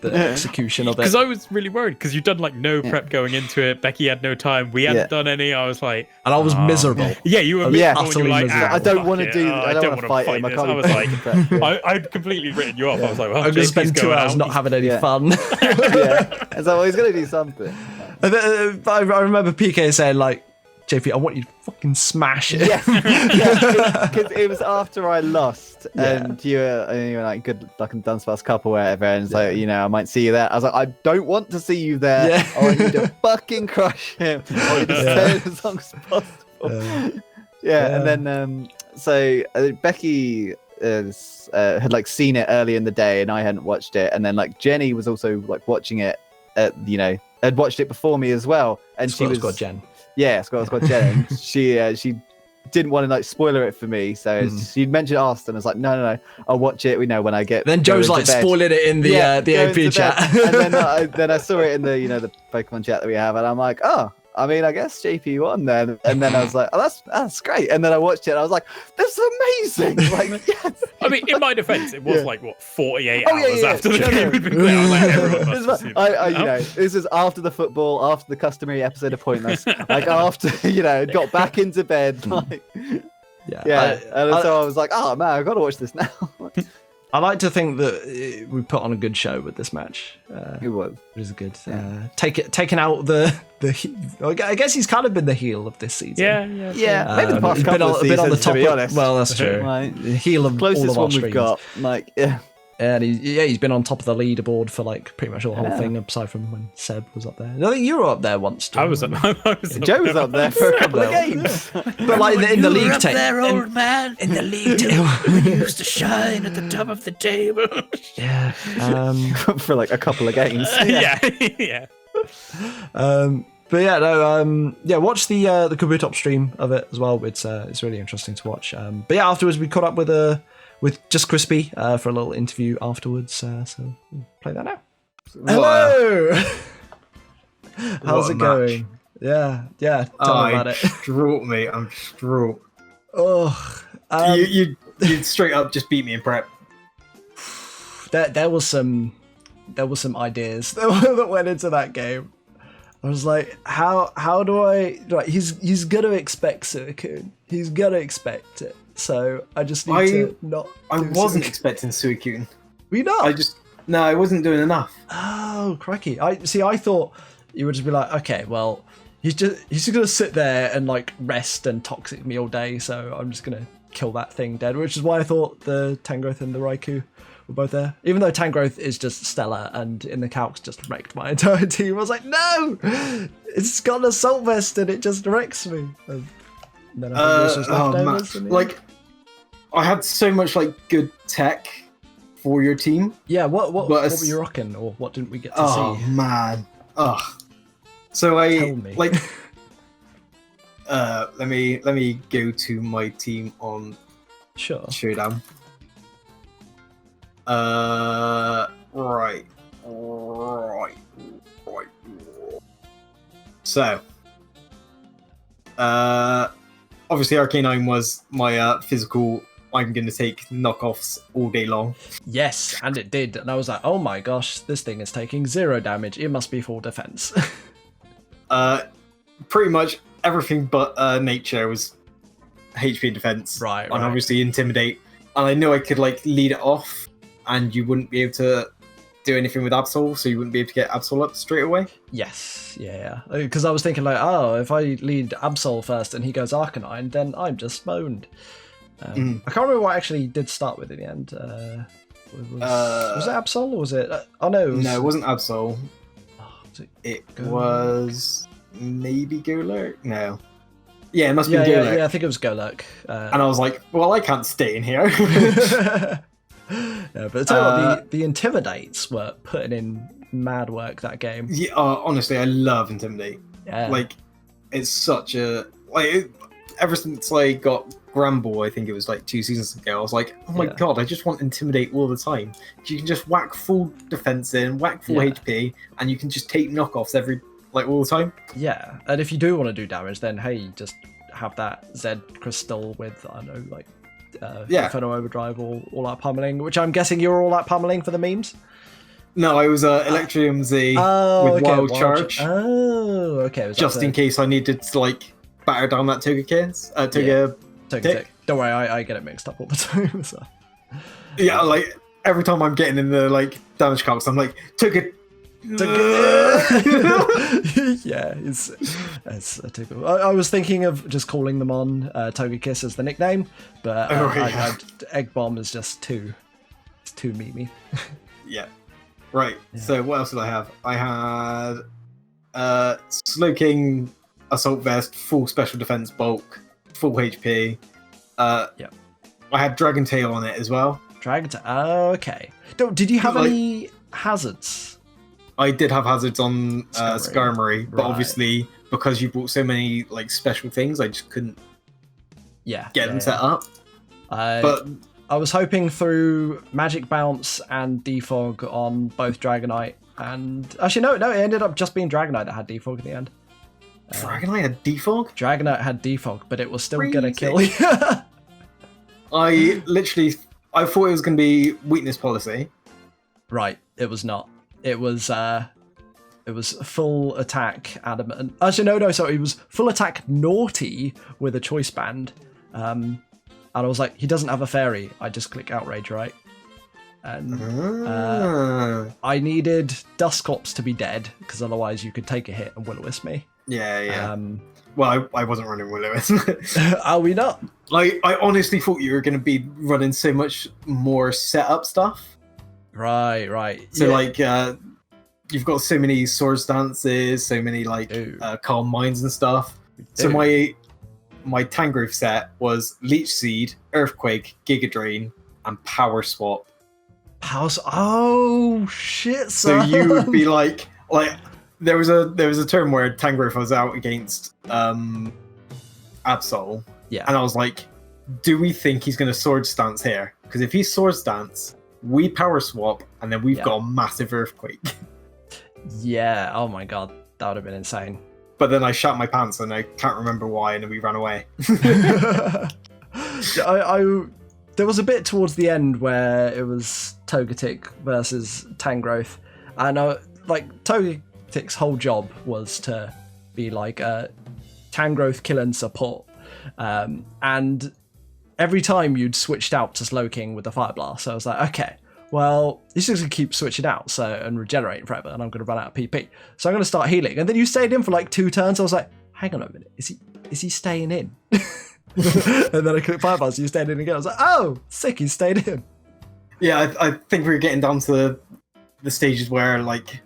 the execution of it. Because I was really worried because you'd done like no prep going into it. Becky had no time. We hadn't done any. I was like, And I was miserable. yeah, you were Yeah. miserable. And you were like, Utterly I don't fuck want it. to do. Oh, I don't want to wanna fight him. I this. can't. I was like, I'd completely written you off. I was like, well, I'm gonna JP's spend 2 going hours out. not having any Yeah. fun. yeah. And so he's gonna do something. But I remember PK saying like, JP, I want you to fucking smash it. Yes, because it was after I lost, and you were like, "Good luck and Dunsparce Cup" or whatever, and it's like, I might see you there. I was like, I don't want to see you there. Yeah. I want you to fucking crush him. I want you to stay as long as possible. And then so Becky had like seen it early in the day, and I hadn't watched it, and then like Jenny was also like watching it, had watched it before me as well, and she was got Jen. Yeah, Squad Jen. She didn't want to like spoiler it for she mentioned Austin. I was like, no, I'll watch it. We know when I get. Then Joe's like spoiling it in the go AP into chat. bed. And then I saw it in the the Pokemon chat that we have, and I'm like, oh. I mean, I guess JP won then, and then I was like, "Oh, that's great." And then I watched it, and I was like, "This is amazing!" Like, yes. I mean, in my defense, it was like what 48 Oh, yeah, hours yeah. after the No, game no. had been played. I was like, everyone must have seen it. This is after the football, after the customary episode of Pointless, like after got back into bed, like and so I was like, "Oh man, I got to watch this now." I like to think that we put on a good show with this match. It was. It was good. Taking out the. I guess he's kind of been the heel of this season. Yeah, maybe the past couple of seasons, a bit on the top. to be honest. Well, that's true. Right. The heel of all Closest of our one we've streams. got. Like, yeah. And he's been on top of the leaderboard for like pretty much the whole thing, aside from when Seb was up there. I think you were up there once. I was up Joe was up there for a couple of games. But like in the league table. old man. In the league table. You used to shine at the top of the table. Yeah. For like a couple of games. yeah. But But yeah, no, watch the Competetive stream of it as well. It's really interesting to watch. But yeah, afterwards we caught up with Just Crispy for a little interview afterwards. So we'll play that now. Hello. How's it going? Yeah. Tell me about it. Distraught, mate. I'm distraught. Oh, you straight up just beat me in prep. There was some ideas that went into that game. I was like, how do I? Like, he's gonna expect Suicune. He's gonna expect it. So I just need to not. I wasn't expecting Suicune. Were you not? I wasn't doing enough. Oh, crikey! I thought you would just be like, okay, well, he's just gonna sit there and like rest and toxic me all day. So I'm just gonna kill that thing dead. Which is why I thought the Tangrowth and the Raikou were both there. Even though Tangrowth is just stellar and in the calcs just wrecked my entire team. I was like, no! It's got an assault vest and it just wrecks me. And then I think it was leftovers. Like, I had so much like good tech for your team. Yeah, what were you rocking, or what didn't we get to see? Oh man. Ugh. So Tell me. like let me go to my team on Showdown. Right. So, obviously Arcanine was my physical. I'm going to take knockoffs all day long. Yes, and it did. And I was like, oh my gosh, this thing is taking 0 damage. It must be full defense. Pretty much everything but nature was HP defense. Right. And obviously intimidate. And I knew I could like lead it off, and you wouldn't be able to do anything with Absol, so you wouldn't be able to get Absol up straight away. Yes, yeah. Because I was thinking like, oh, if I lead Absol first and he goes Arcanine, then I'm just moaned. I can't remember what I actually did start with in the end. Was it Absol or was it? No, it wasn't Absol. Oh, it was maybe Golurk. No. Yeah, it must be Golurk. Yeah, I think it was Golurk. And I was like, well, I can't stay in here. Yeah, but tell you what, the Intimidates were putting in mad work that game. Yeah, honestly, I love Intimidate. Yeah. Like, it's such a ever since I got Gramble, I think it was like 2 seasons ago, I was like, oh my god, I just want Intimidate all the time. You can just whack full defense in, whack full HP, and you can just take knockoffs all the time. Yeah, and if you do want to do damage, then hey, just have that Z crystal with, I don't know, like Inferno Overdrive or All Out Pummeling, which I'm guessing you're All Out Pummeling for the memes? No, I was Electrium Z with Wild Charge. Oh, okay. Just in case I needed to like batter down that Togekiss. Togetic. Don't worry, I get it mixed up all the time. So. Yeah, like every time I'm getting in the like damage calcs, I'm like yeah, it's a tickle. I was thinking of just calling them on Togekiss as the nickname, but Egg Bomb is just too memey. Yeah. Right. Yeah. So what else did I have? I had Slowking, Assault Vest, full special defense bulk, full HP. I had Dragon Tail on it as well. Dragon Tail. Oh, okay. Did you have any hazards? I did have hazards on Skarmory, but obviously because you brought so many like special things, I just couldn't get them set up. But I was hoping through Magic Bounce and Defog on both Dragonite and actually no, it ended up just being Dragonite that had Defog in the end. Dragonite had Defog? Dragonite had Defog, but it was still gonna kill you. I thought it was gonna be weakness policy. Right, it was not. It was full attack adamant. Actually, no. So it was full attack naughty with a choice band. And I was like, he doesn't have a fairy. I just click outrage, right? And I needed Dusclops to be dead because otherwise you could take a hit and Will-O-Wisp me. Yeah. Well, I wasn't running Will-O-Wisp. Are we not? I honestly thought you were going to be running so much more setup stuff. Right. So you've got so many Swords Dances, so many Calm Minds and stuff. So my Tangrowth set was Leech Seed, Earthquake, Giga Drain, and Power Swap. Oh shit! Son. So you would be like there was a turn where Tangrowth was out against Absol, Yeah. and I was like, do we think he's going to sword stance here? Because if he sword stance, we power swap, and then we've got a massive earthquake. Yeah. Oh my god, that would have been insane. But then I shat my pants, and I can't remember why, and then we ran away. There was a bit towards the end where it was Togetic versus Tangrowth, and Togetic's whole job was to be like a Tangrowth kill and support, and every time you'd switched out to Slowking with the Fire Blast, so I was like, okay, well, he's just going to keep switching out and regenerating forever, and I'm going to run out of PP. So I'm going to start healing. And then you stayed in for like 2 turns. I was like, hang on a minute, is he staying in? And then I clicked Fire Blast, you stayed in again. I was like, oh, sick, he stayed in. Yeah, I think we were getting down to the stages where, like,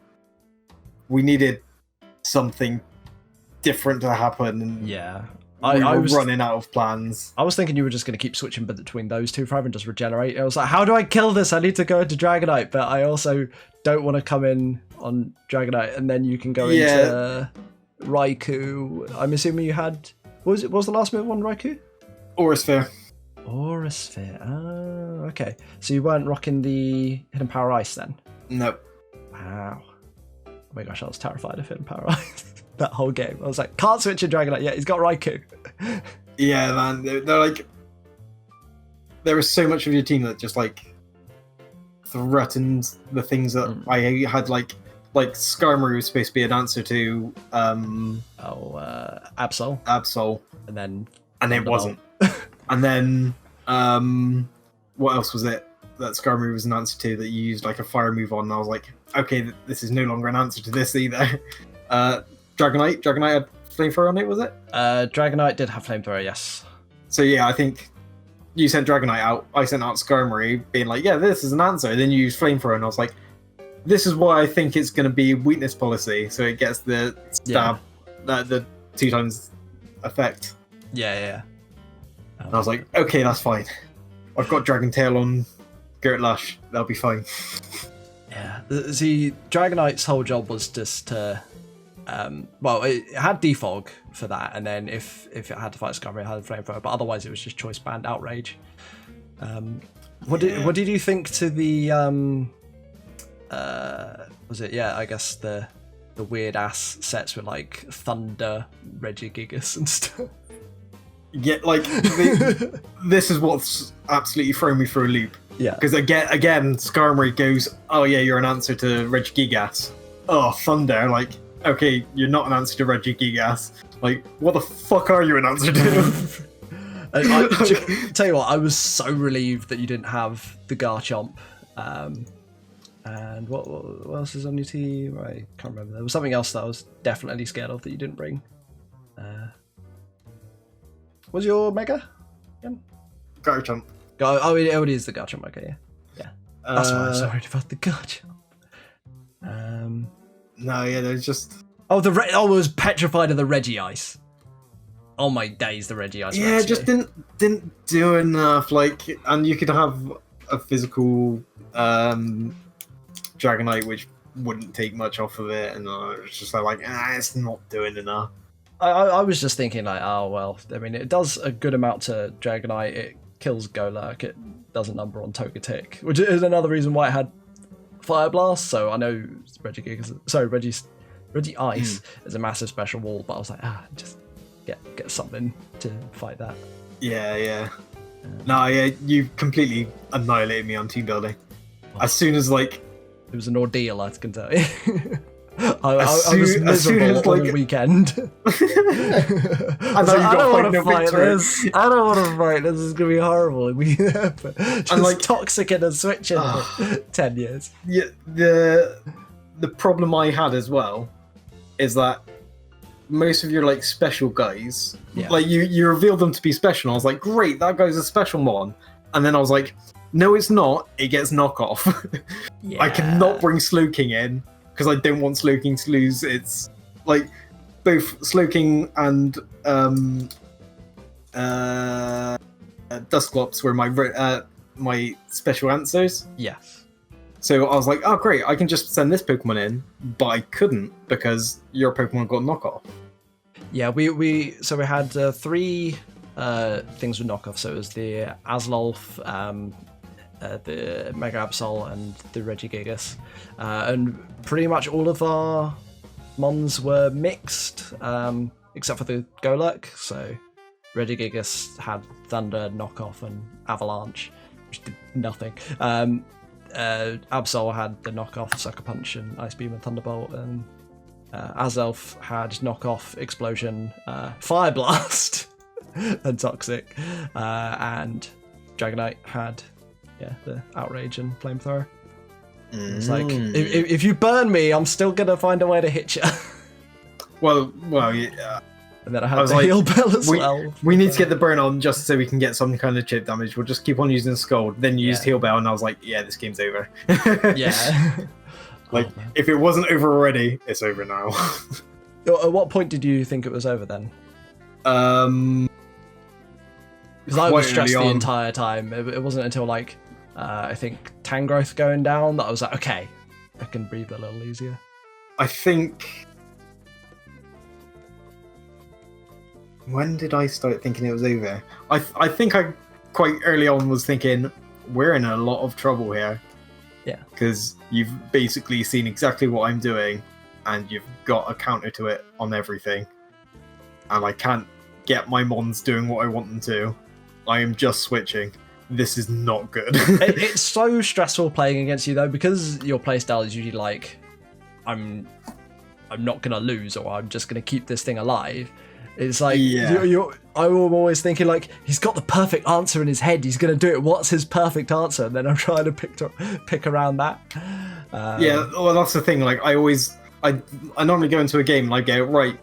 we needed something different to happen. And yeah. I was running out of plans. I was thinking you were just going to keep switching between those two forever and just regenerate. I was like, how do I kill this? I need to go into Dragonite, but I also don't want to come in on Dragonite, and then you can go into Raikou. I'm assuming you had... What was the last move on Raikou? Aurasphere. Aurasphere. Oh, okay. So you weren't rocking the Hidden Power Ice then? Nope. Wow. Oh my gosh, I was terrified of Hidden Power Ice. That whole game. I was like, can't switch in Dragonite yet. He's got Raikou. Yeah, man. They're like... There was so much of your team that just, like, threatened the things that I had, like Skarmory was supposed to be an answer to Absol. And it wasn't. And then what else was it that Skarmory was an answer to that you used like a fire move on? And I was like, okay, this is no longer an answer to this either. Dragonite had Flamethrower on it, was it? Dragonite did have Flamethrower, yes. So yeah, I think you sent Dragonite out, I sent out Skarmory, being like, yeah, this is an answer. And then you used Flamethrower, and I was like, this is why I think it's going to be weakness policy, so it gets the stab, the 2 times effect. Yeah. And I was like, okay, that's fine. I've got Dragon Tail on Gertlash, that'll be fine. Yeah. See, Dragonite's whole job was just to... it had Defog for that, and then if it had to fight Skarmory, it had Flamethrower, but otherwise it was just Choice Band Outrage. What did you think to the... I guess the weird ass sets with like Thunder, Regigigas and stuff. Yeah, like this is what's absolutely thrown me for a loop. Yeah, because again, Skarmory goes, "Oh yeah, you're an answer to Regigigas." Oh, Thunder, like, okay, you're not an answer to Regigigas. Like, what the fuck are you an answer to? Tell you what, I was so relieved that you didn't have the Garchomp. And what else is on your team? I can't remember. There was something else that I was definitely scared of that you didn't bring. Was your Mega? Garchomp. It is the Garchomp. Okay, yeah. That's why I was so worried about the Garchomp. No, yeah, there's just... it was petrified of the Regice. Oh my days, the Regice. Yeah, it just didn't do enough. Like, and you could have a physical Dragonite which wouldn't take much off of it, and it's just like, it's not doing enough. I was just thinking like, oh well, I mean, it does a good amount to Dragonite. It kills Golurk. It does a number on Togetic, which is another reason why it had Fire Blast. So I know Reggie Ice is a massive special wall, but I was like, just get something to fight that. Yeah. No, yeah, you completely annihilated me on team building. As soon as like it was an ordeal, I can tell you. I was miserable all weekend. I don't want to fight this. I don't want to fight this. This is gonna be horrible. Just like toxic in a switch in 10 years. Yeah, the problem I had as well is that most of your like special guys, like you revealed them to be special. And I was like, great, that guy's a special mon. And then I was like, no, it's not. It gets knockoff. I cannot bring Slowking in because I don't want Slowking to lose its, like, both Slowking and Dusclops were my special answers. Yes. So I was like, oh great, I can just send this Pokemon in, but I couldn't because your Pokemon got knockoff. Yeah, we had 3 things with knockoff. So it was the Aslolf, the Mega Absol, and the Regigigas, and pretty much all of our Mons were mixed, except for the Golurk. So Regigigas had Thunder, knockoff, and Avalanche, which did nothing. Absol had the knockoff Sucker Punch and Ice Beam and Thunderbolt, and Azelf had knockoff Explosion, Fire Blast, and Toxic, and Dragonite had the Outrage and Flamethrower. It's like, if you burn me, I'm still gonna find a way to hit you. Well, yeah. And then I had the Heal Bell as well. We need to get the burn on just so we can get some kind of chip damage. We'll just keep on using Scald. Then you used Heal Bell, and I was like, yeah, this game's over. Yeah. If it wasn't over already, it's over now. At what point did you think it was over then? Because I was stressed the entire time. It wasn't until I think Tangrowth going down that I was like, okay, I can breathe a little easier. I think... When did I start thinking it was over? I think I quite early on was thinking, we're in a lot of trouble here. Yeah. Because you've basically seen exactly what I'm doing, and you've got a counter to it on everything. And I can't get my Mons doing what I want them to. I am just switching. This is not good. It's so stressful playing against you though, because your playstyle is usually like, I'm not gonna lose, or I'm just gonna keep this thing alive. It's like I'm always thinking like, he's got the perfect answer in his head. He's gonna do it. What's his perfect answer? And then I'm trying to pick around that. Yeah, well, that's the thing. Like I normally go into a game and I go, right,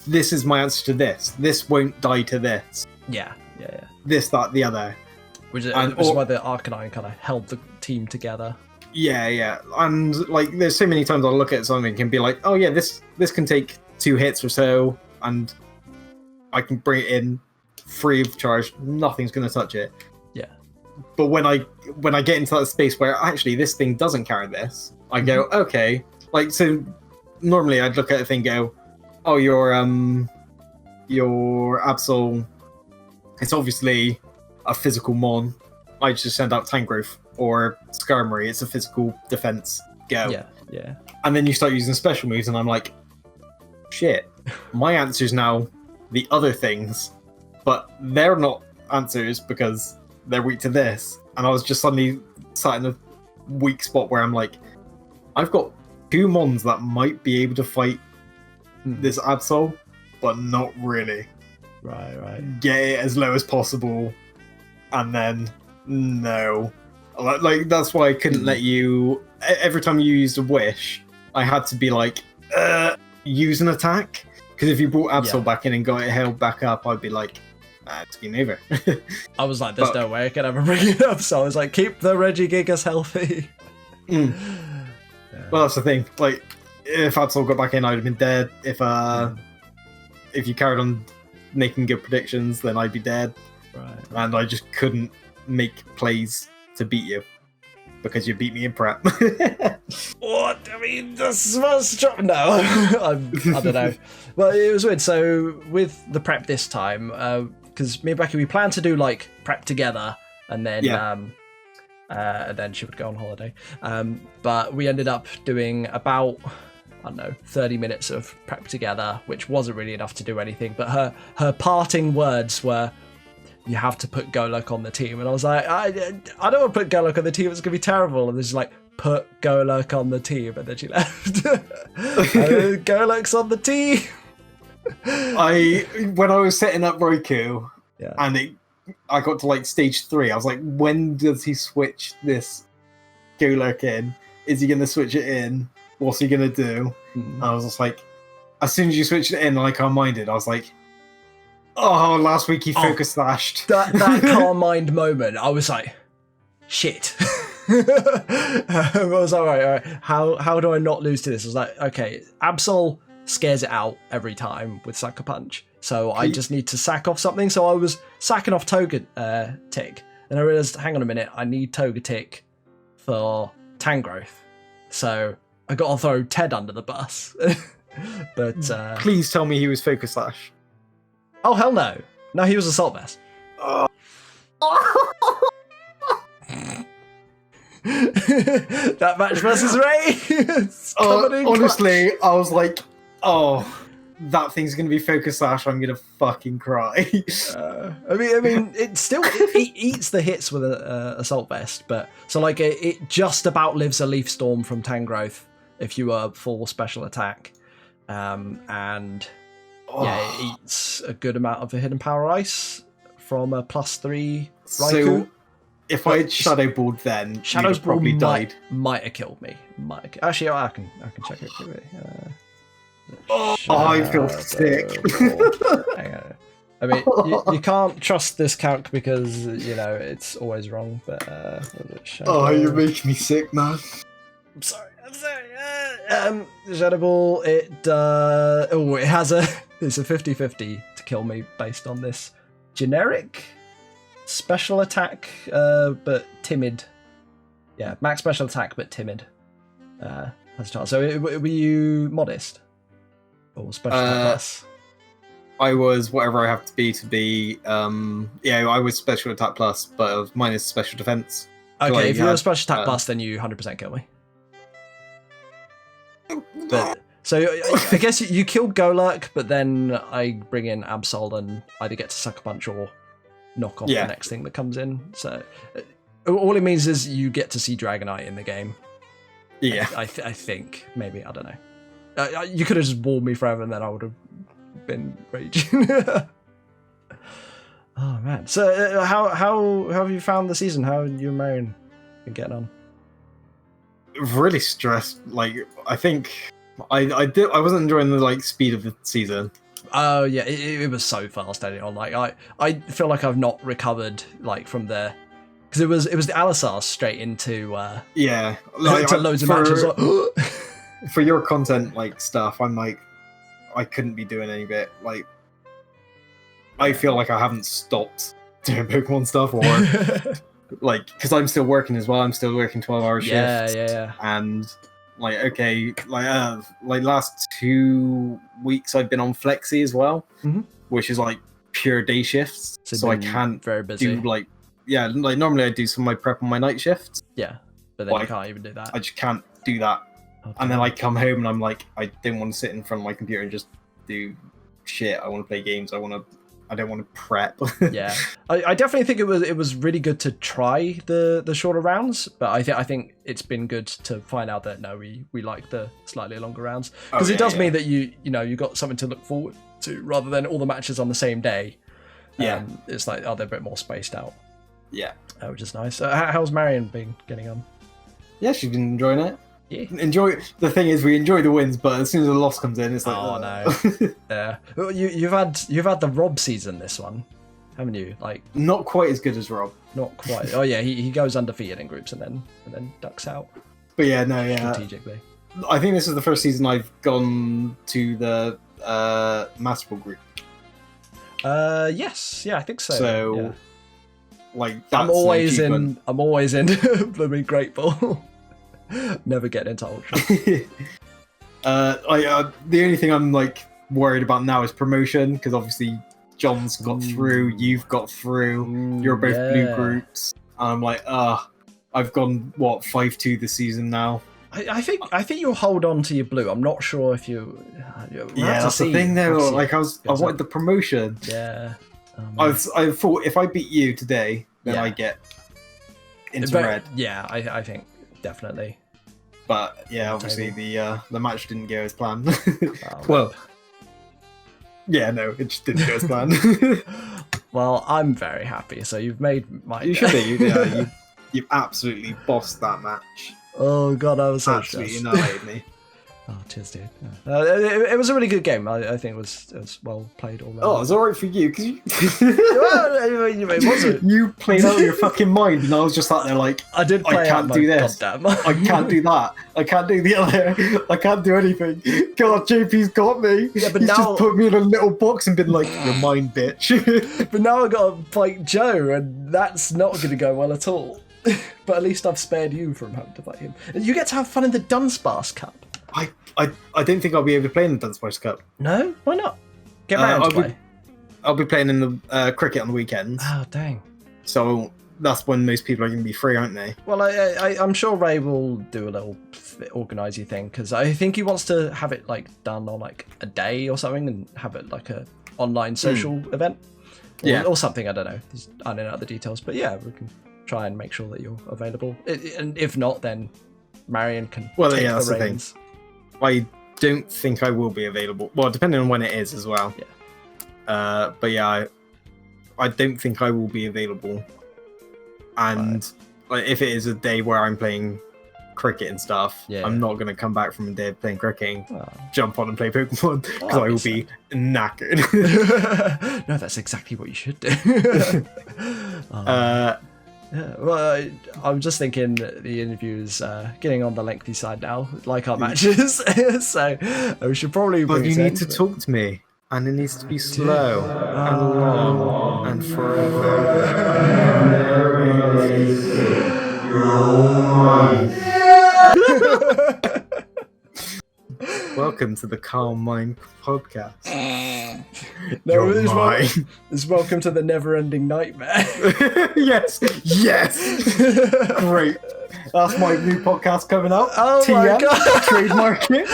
this is my answer to this. This won't die to this. Yeah. This, that, the other. Which is why the Arcanine kind of held the team together. Yeah. And like, there's so many times I'll look at something and be like, oh yeah, this can take 2 hits or so, and I can bring it in free of charge. Nothing's going to touch it. Yeah. But when I get into that space where actually this thing doesn't carry this, I go, okay. Like, so normally I'd look at a thing and go, oh, your Absol, it's obviously a physical Mon. I just send out Tangrowth or Skarmory. It's a physical defense. Go. Yeah. And then you start using special moves, and I'm like, shit. My answer's now the other things, but they're not answers because they're weak to this. And I was just suddenly sat in a weak spot where I'm like, I've got 2 Mons that might be able to fight this Absol, but not really. Right. Get it as low as possible, and then no. Like that's why I couldn't let you. Every time you used a wish, I had to be like, use an attack. Because if you brought Absol back in and got it held back up, I'd be like, it's game over. I was like, there's no way I can ever bring it up. So I was like, keep the Regigigas healthy. Yeah. Well, that's the thing. Like, if Absol got back in, I'd have been dead. If you carried on making good predictions, then I'd be dead. Right. And I just couldn't make plays to beat you because you beat me in prep. What? I mean, this was no. I don't know. Well, it was weird. So with the prep this time, because me and Becky, we planned to do like prep together, and then she would go on holiday. But we ended up doing about, I don't know, 30 minutes of prep together, which wasn't really enough to do anything. But her parting words were, you have to put Golurk on the team. And I was like, I don't want to put Golurk on the team. It's going to be terrible. And then she's like, put Golurk on the team. And then she left. Golurk's on the team. When I was setting up Roku, and I got to like stage 3, I was like, when does he switch this Golurk in? Is he going to switch it in? What's he going to do? And I was just like, as soon as you switched it in, like, calm minded, I was like, oh, last week he focus slashed. That calm mind moment, I was like, shit. I was like, all right. How do I not lose to this? I was like, okay, Absol scares it out every time with Sucker Punch. So I just need to sack off something. So I was sacking off Togetic. And I realized, hang on a minute, I need Togetic for Tangrowth. So I got to throw Ted under the bus. But Please tell me he was Focus Slash. oh hell no, no, he was Assault Vest. That match versus Ray. Honestly, I was like, oh, that thing's gonna be Focus Slash. I'm gonna fucking cry. I mean, it still it eats the hits with a Assault Vest, but so like it just about lives a Leaf Storm from Tangrowth if you are full special attack, and yeah, it eats a good amount of the Hidden Power Ice from a +3 Raikou. So if I had Shadow Balled then, Shadow's you'd have probably died. Might have killed me. Actually, I can check it quickly. I feel sick. Hang on. I mean, you can't trust this calc because it's always wrong. But oh, you're making me sick, man. I'm sorry. Shadow Ball. It has it's a 50-50 to kill me based on this generic special attack, but timid. Yeah, max special attack but timid. As a child. So were you modest or special attack plus? I was whatever I have to be. I was special attack plus, but I was minus special defense. Okay, if you're a special attack plus, then you 100% kill me. But so I guess you killed Golurk, but then I bring in Absol and either get to Sucker Punch or knock off the next thing that comes in. So all it means is you get to see Dragonite in the game. Yeah, I think maybe, I don't know. You could have just walled me forever, and then I would have been raging. Oh man! So how have you found the season? How are you and Marion been getting on? Really stressed. Like I think I wasn't enjoying the speed of the season. Oh yeah, it was so fast early on. Like I feel like I've not recovered from the because it was the Alisar straight into into loads of matches. For your content stuff, I'm I couldn't be doing any bit. I feel like I haven't stopped doing Pokemon stuff or because I'm still working as well. I'm still working 12-hour shifts. Yeah. And last 2 weeks I've been on Flexi as well, which is pure day shifts. So I can't very busy. do normally I do some of my prep on my night shifts. Yeah, but then you can't even do that. I just can't do that. Okay. And then I come home and I'm I don't want to sit in front of my computer and just do shit. I want to play games. I don't want to prep. Yeah, I definitely think it was really good to try the shorter rounds, but I think it's been good to find out that no, we like the slightly longer rounds because it does mean that you got something to look forward to rather than all the matches on the same day. Yeah, it's they're a bit more spaced out. Yeah, which is nice. How's Marion been getting on? Yeah, she's been enjoying it. Yeah. The thing is, we enjoy the wins, but as soon as the loss comes in, it's oh no. Yeah, well, you've had the Rob season this one, haven't you? Not quite as good as Rob. Not quite. Oh yeah, he goes undefeated in groups and then ducks out. But yeah, strategically. I think this is the first season I've gone to the Master Ball group. Yes, yeah, I think so. So, that's I'm always in blooming grateful. Never get into Ultra. The only thing I'm worried about now is promotion because obviously John's got through, you've got through, you're both blue groups, and I'm I've gone 5-2 this season now. I think you'll hold on to your blue. I'm not sure if you. That's the thing though. I wanted the promotion. Yeah. I thought if I beat you today, then I get into red. Yeah, I think. Definitely. But yeah, obviously the match didn't go as planned. Well, yeah, no, it just didn't go as planned. Well, I'm very happy. So you've made my. You should be. You've absolutely bossed that match. Oh god, I was so absolutely annihilated me. Oh, cheers, dude. It was a really good game. I think it was well played all around. Oh, it was alright for you because it wasn't. You played out of your fucking mind, and I was just sat there I did. I can't do this. Goddamn. I can't do that. I can't do the other. I can't do anything. God, JP's got me. Yeah, but He's now just put me in a little box and been you're mine, bitch. But now I got to fight Joe, and that's not going to go well at all. But at least I've spared you from having to fight him. You get to have fun in the Dunsparce Cup. I don't think I'll be able to play in the Dunsparce Cup. No? Why not? Get round to play. I'll be playing in the cricket on the weekends. Oh, dang. So that's when most people are going to be free, aren't they? Well, I'm sure Ray will do a little organisey thing, because I think he wants to have it like done on like a day or something and have it like a online social event. Or something, I don't know. I don't know the details. But yeah, we can try and make sure that you're available. And if not, then Marion can take the reins. I don't think I will be available. Well, depending on when it is as well. Yeah. But yeah, I don't think I will be available. And like, if it is a day where I'm playing cricket and stuff, I'm not going to come back from a day of playing cricket and jump on and play Pokemon, because I will be knackered. No, that's exactly what you should do. Yeah, well, I'm just thinking that the interview is getting on the lengthy side now, like our matches. So we should probably. But you need to talk to me, and it needs to be slow and long and forever. Welcome to the Calm Mind podcast. No, it's welcome to the never-ending nightmare. Yes. Great. That's my new podcast coming out. Oh my god! Trademark it.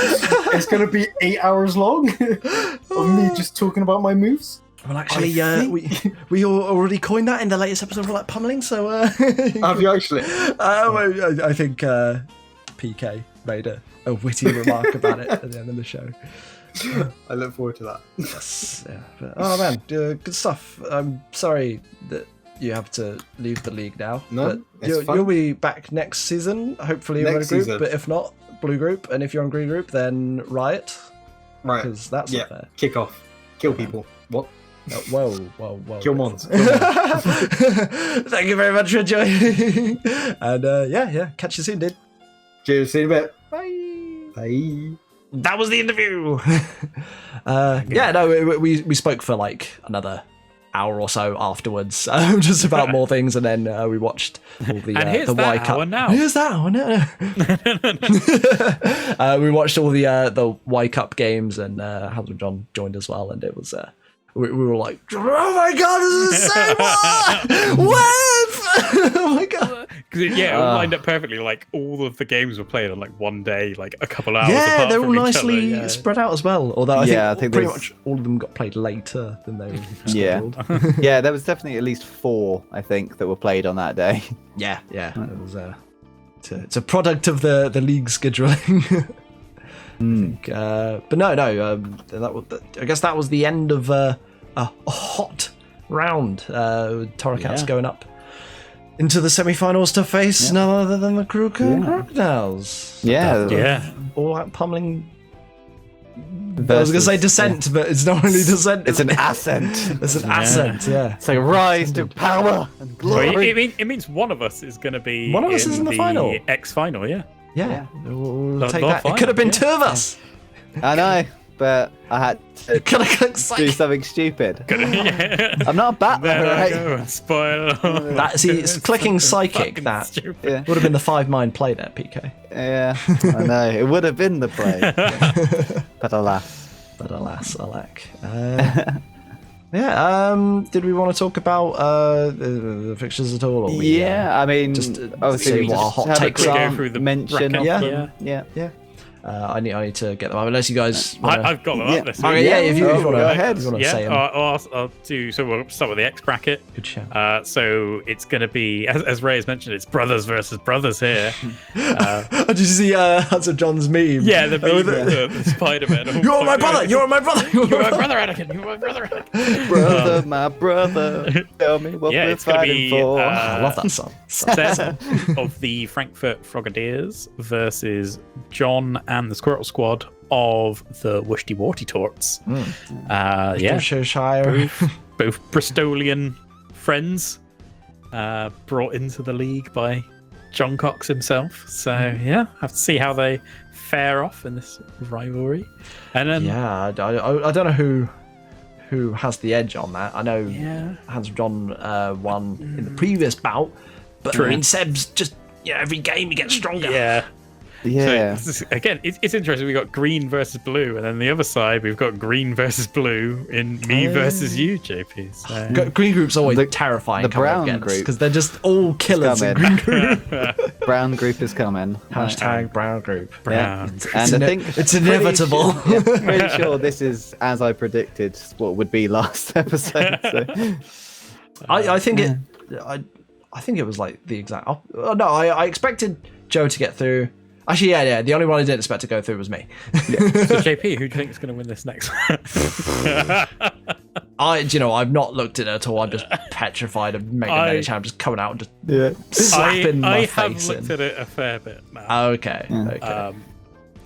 It's going to be 8 hours long of me just talking about my moves. Well, actually, we already coined that in the latest episode of like Pummeling. So have you actually? I think PK made a witty remark about it at the end of the show. I look forward to that. Yes, yeah. But, oh man, good stuff. I'm sorry that you have to leave the league now. No, but you'll be back next season. Hopefully, you're in a group. Season. But if not, blue group. And if you're on green group, then riot. Right. Because that's not fair. Kick off. Kill people. What? Whoa. Kill mons. Thank you very much for joining. And catch you soon, dude. Cheers. See you in a bit. Bye. That was the interview. We spoke for like another hour or so afterwards, just about more things, and then we watched all the Y Cup. Here's that one. We watched all the Y Cup games, and Hans and John joined as well, and it was. We were like, oh my god, this is so what? Oh my god. Because it lined up perfectly. Like all of the games were played on like one day, like a couple hours. Yeah, apart they were from nicely spread out as well. Although I think pretty there's- much all of them got played later than they were Yeah. scheduled. Yeah, there was definitely at least 4, I think, that were played on that day. Yeah. It was it's a product of the league scheduling. But no. I guess that was the end of a hot round. Torracats going up into the semi-finals to face none other than the Crocodiles. Yeah. All out pummeling. Versus, I was going to say descent, but it's not really descent. It's an ascent. It's an ascent, yeah. It's like a rise to power and glory. It means one of us is going to be. One of us is in the final. X-final, yeah. Yeah. We'll take The that. final, It could have been 2 of us. I know, but I had to Could have clicked do something stupid. Yeah. I'm not a bat, There I right? go. Spoil. It's clicking psychic. That Stupid. Yeah. would have been the 5-mind play there, PK. Yeah, I know. It would have been the play. But alas. Alack. Did we want to talk about the fixtures at all? Or I mean, just obviously, see what our hot have a takes quick are. Go through the mention of bracket. them. Yeah. I need to get them up unless you guys. Wanna... I've got them up this week. Okay, if you want to go ahead. say them. I'll do. So we'll start with the X bracket. Good shout. So it's going to be, as Ray has mentioned, it's brothers versus brothers here. Did you see Hudson John's meme? Yeah, the meme with the Spider-Man. You're my brother. You're my brother. You're my brother, Anakin. You're my brother, Anakin. Brother, my brother, tell me what we're it's going to fighting be for. I love that song. Seth of the Frankfurt Frogadiers versus John and the Squirrel Squad of the Wishty Warty Torts. Worcestershire. Both Bristolian friends brought into the league by John Cox himself. So have to see how they fare off in this rivalry. And then I don't know who has the edge on that. I know Hans John won in the previous bout, But I mean, Seb's just every game he gets stronger. Yeah. Yeah. So, again, it's interesting. We got green versus blue, and then the other side we've got green versus blue in me versus you, JP. So. Green group's always terrifying. The brown group group because they're just all killers in green group. Brown group is coming. Hashtag brown group. Brown. And I think it's inevitable. Pretty sure this is as I predicted what would be last episode. So. I think I think it was like the exact. Oh, no, I expected Joe to get through. Actually, yeah. The only one I didn't expect to go through was me. So JP, who do you think is going to win this next? I've not looked at it at all. I'm just petrified of Mega Mage. I'm just coming out and just slapping my face. I have looked at it a fair bit now. Okay.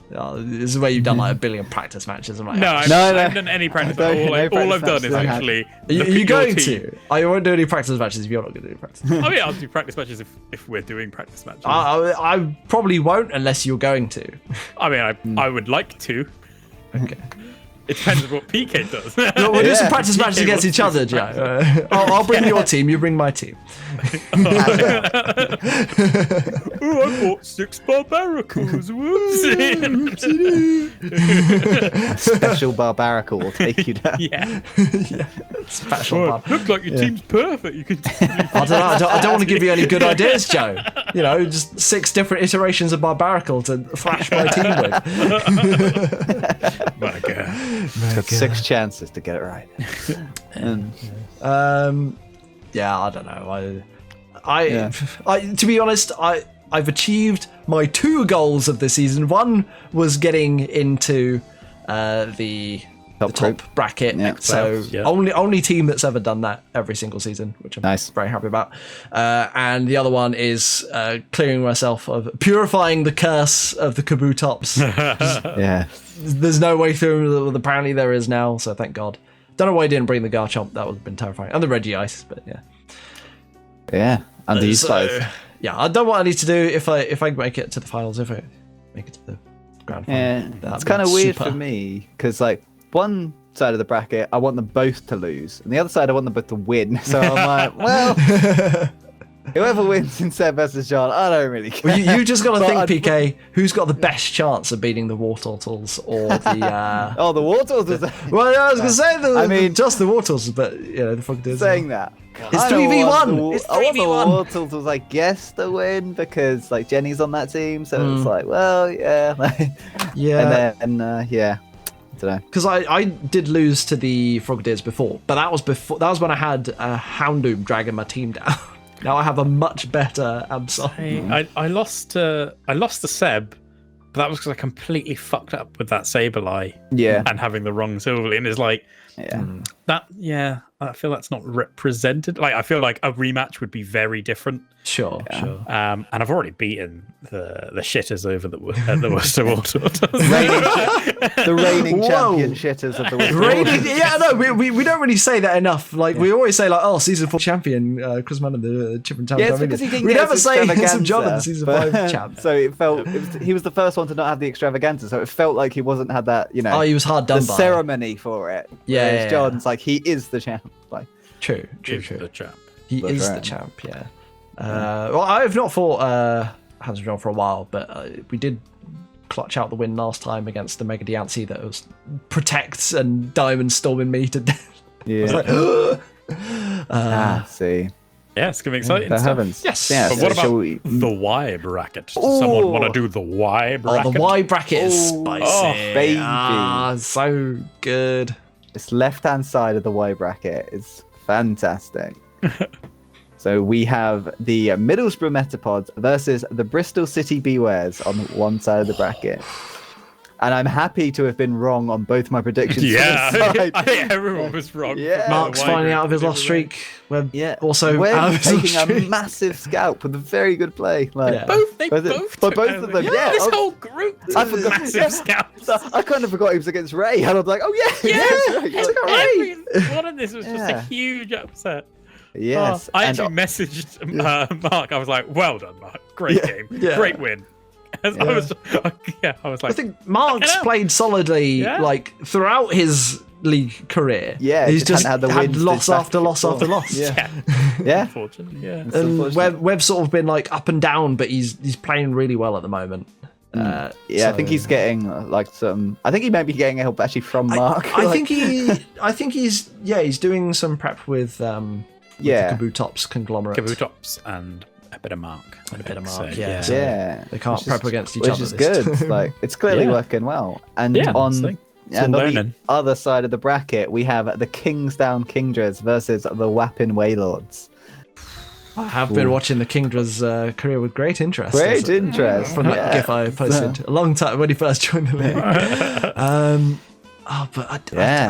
This is where you've done like 1 billion practice matches. I'm like, no, I haven't done any practice. All I've done is actually. You're going to? I won't do any practice matches if you're not going to do practice. I mean, I'll do practice matches if we're doing practice matches. I probably won't unless you're going to. I mean, I would like to. Okay. It depends on what PK does. We'll do some practice matches against each other, Joe. I'll bring your team, you bring my team. I bought 6 Barbaricles. Special Barbarical will take you down. Yeah. Special Barb. Look like your team's perfect. You can. I don't want to give you any good ideas, Joe. Just 6 different iterations of Barbarical to thrash my team with. My God. Got 6 chances to get it right. I don't know. I to be honest, I've achieved my 2 goals of the season. One was getting into the top bracket. Yeah. So only team that's ever done that every single season, which I'm very happy about. And the other one is clearing myself of purifying the curse of the Kabutops. Yeah. There's no way through. Apparently there is now, so thank God. Don't know why I didn't bring the Garchomp. That would have been terrifying. And the Regice, but yeah. Yeah. And these guys. Yeah, I don't know what I need to do if I make it to the finals, if I make it to the grand final. Yeah, it's kind of weird for me because like one side of the bracket I want them both to lose, and the other side I want them both to win. So I'm like, well, whoever wins in Seb versus John, I don't really care. Well, you just got to think, PK, who's got the best chance of beating the Wartortles or the... Oh, the Wartortles? Well, I was going to say just the Wartortles, but the Frogadiers. Saying that. It's 3v1. I want the Wartortles, I guess, to win because like Jenny's on that team, so it's like, well, yeah. Yeah. And then, yeah. I don't know. Because I did lose to the Frogadiers before, but that was when I had Houndoom dragging my team down. Now I have a much better Absol. I lost to Seb, but that was because I completely fucked up with that Sableye. Yeah. And having the wrong Silverly, and it's like I feel that's not represented. Like I feel like a rematch would be very different. Sure. And I've already beaten the shitters over the Worcester Wartortles. The reigning champion shitters of the Worcester. Yeah, no, we don't really say that enough. Like we always say, like, oh, season 4 champion, Chris Mann and the Chip and Town. Yeah, because he didn't we get never say some John in the season 5 champ. So he was the first one to not have the extravaganza. So it felt like he wasn't had that. Oh, he was hard done the by ceremony for it. Yeah, John's like he is the champ. Like true. The champ. He is the champ. Yeah. Well, I have not fought Hans John for a while, but we did clutch out the win last time against the Mega Diancie that was protects and diamond storming me to death. Yeah. I was like, see. Yeah, it's gonna be exciting. That happens. Yes. Yeah, but what about the Y bracket? Does someone want to do the Y bracket? Oh, the Y bracket is spicy. Oh, baby. So good. This left-hand side of the Y bracket is fantastic. So we have the Middlesbrough Metapods versus the Bristol City Bewares on one side of the bracket. And I'm happy to have been wrong on both my predictions. Yeah, I think everyone was wrong. Yeah. Mark's finally out of his lost streak. Webb also Webb out of his taking lost a streak. massive scalp with a very good play. Like, Both of them. Yeah, this whole group. I forgot. Massive scouts. I kind of forgot he was against Ray, and I'm like, oh yeah, Every one of this was just a huge upset. Yes, I actually messaged Mark. I was like, "Well done, Mark. Great game. Great win." I was like, I think Mark's played solidly like throughout his league career. Yeah, he's just hadn't had the had wins loss this back after loss after before. loss. Yeah. Yeah. Unfortunately, yeah. It's And unfortunate. Webb's sort of been like up and down, but he's playing really well at the moment. Yeah, I so- think he's getting like some. I think he may be getting help actually from Mark. I Like, think he's doing some prep with the Kabutops conglomerate. Kabutops and a bit of Mark. And a bit of Mark, So, yeah. yeah. yeah, They can't which prep is- against each which other. is this good. time. Like it's clearly Yeah. working well. And Yeah, on honestly. It's all and on the learning. other side of the bracket, we have the Kingsdown Kingdras versus the Wapping Waylords. I have been watching the Kingdra's career with great interest. Great interest. From that yeah. GIF I posted a long time when he first joined the league. But I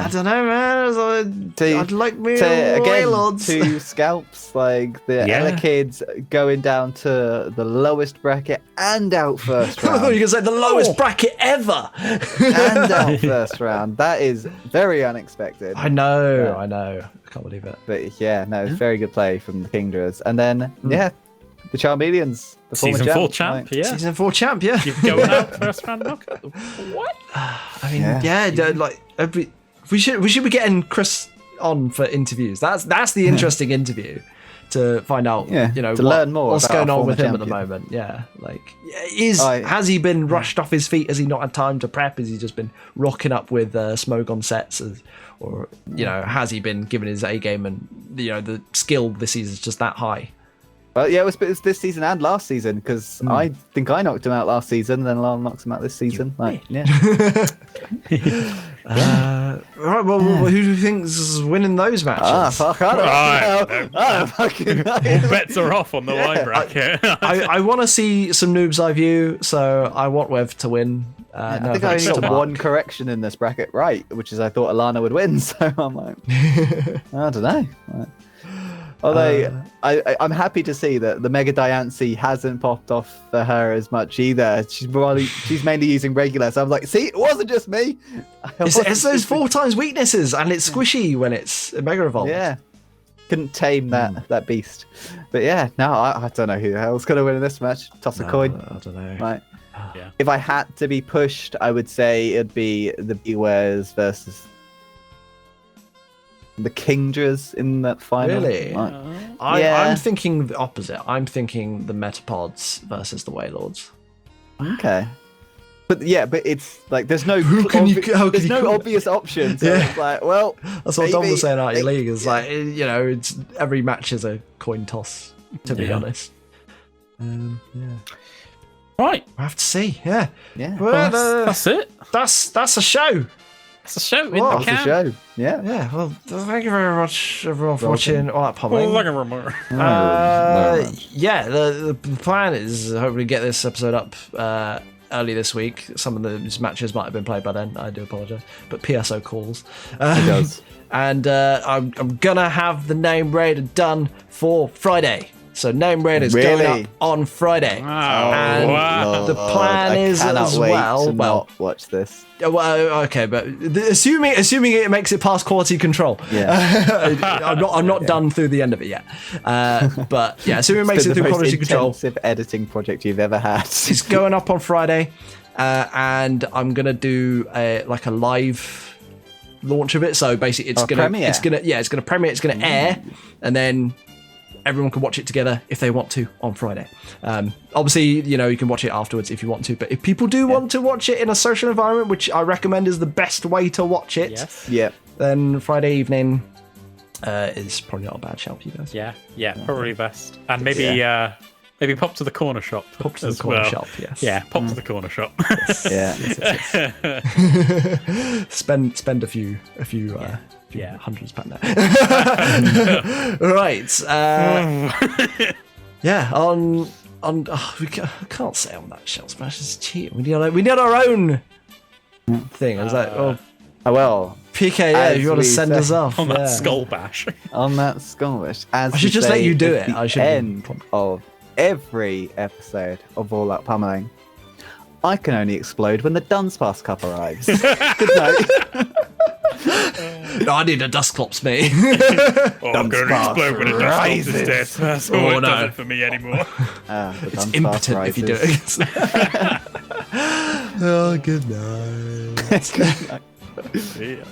don't know, man. I'd like me again, Waylords. 2 scalps, like the Yeah. Ella kids going down to the lowest bracket and out first I thought you round. were going to say the lowest bracket ever. And out first round. That is very unexpected. I know. Yeah. I know. I can't believe it. But yeah, no, it's very good play from the Kingdras. And then, the Charmeleons. The former Season 4 champ, like- yeah. Season 4 champ, yeah. You're going out first round knockout. What? I mean, like we should be getting Chris on for interviews. That's the interesting interview to find out. Yeah, to learn more what's about going our on with former him at the champion. moment. Yeah, like has he been rushed off his feet? Has he not had time to prep? Has he just been rocking up with smoke on sets? Or has he been given his A game and the skill this season is just that high? Well, yeah, it's this season and last season because I think I knocked him out last season, and then Lyle knocks him out this season. Like, yeah. Right. Well, who do you think's winning those matches? Fuck, I don't know. I don't fucking know. All bets are off on the Y bracket. I want to see some noob's eye view, so I want Wev to win. I no think I thanks only to got Mark. one correction in this bracket right, which is I thought Alana would win. So I'm like, I don't know. Although I'm happy to see that the Mega Diancie hasn't popped off for her as much either. She's mainly using regular. So I was like, see, it wasn't just me. It's those 4 times weaknesses, and it's squishy when it's a Mega Evolved. Yeah. Couldn't tame that beast. But yeah, no, I don't know who the hell's going to win in this match. Toss a coin. I don't know. Right. Yeah. If I had to be pushed, I would say it'd be the Bewares versus the Kingdras in that final. Really? Like, I'm thinking the opposite. I'm thinking the Metapods versus the Waylords. okay. But it's like there's no how can you- obvious option. So Yeah. it's like, well, That's what Dom maybe- was saying out of your maybe- league. It's like, it's every match is a coin toss, to be Yeah. honest. Right. I have to see. Yeah. Yeah. Well, That's it. that's a show. That's a show in Well, the That's the can. show. Yeah. Yeah. Well, thank you very much, everyone, for watching all that Well, pummeling. like a rumor. Yeah, the plan is hopefully get this episode up early this week. Some of those matches might have been played by then. I do apologise, but PSO calls. It does. And I'm gonna have the name raider done for Friday. So name raider's going Really? up on Friday. Wow. And Wow. the plan I is cannot as wait well. to Well, not watch this. well, okay, but assuming it makes it past quality control. Yeah. I'm not done through the end of it yet. But yeah, assuming it makes it It's been through the most quality control. intensive editing project you've ever had. It's going up on Friday, and I'm gonna do a live launch of it. So basically, it's gonna premiere. it's gonna premiere, it's gonna air, and then everyone can watch it together if they want to on Friday. Obviously, you can watch it afterwards if you want to. But if people do want to watch it in a social environment, which I recommend is the best way to watch it, Yes. Yeah. then Friday evening is probably not a bad shout for you guys. Yeah, probably best. And maybe maybe pop to the corner shop. Pop to the as corner well. shop, yes. Yeah, pop to the corner shop. Yeah. spend a few Yeah. hundreds pound there. Right. Yeah. On I can't say on that Shell Smash is cheating. We need our own thing. I was like, oh, Well, PK, yeah, as if you want to we send say- us off, On that yeah. skull bash. on that Scottish, as I should we just let say you do at it. the I should end of every episode of All That Pummeling, I can only explode when the Dunsparce Cup arrives. Good night. No, I need a Dusclops, mate. Oh, I'm going to explode when it rises. just is dead. That's Oh, all it no. does it for me anymore. The It's Dunsparce impotent if you do it. rises. Oh, good night. Yeah.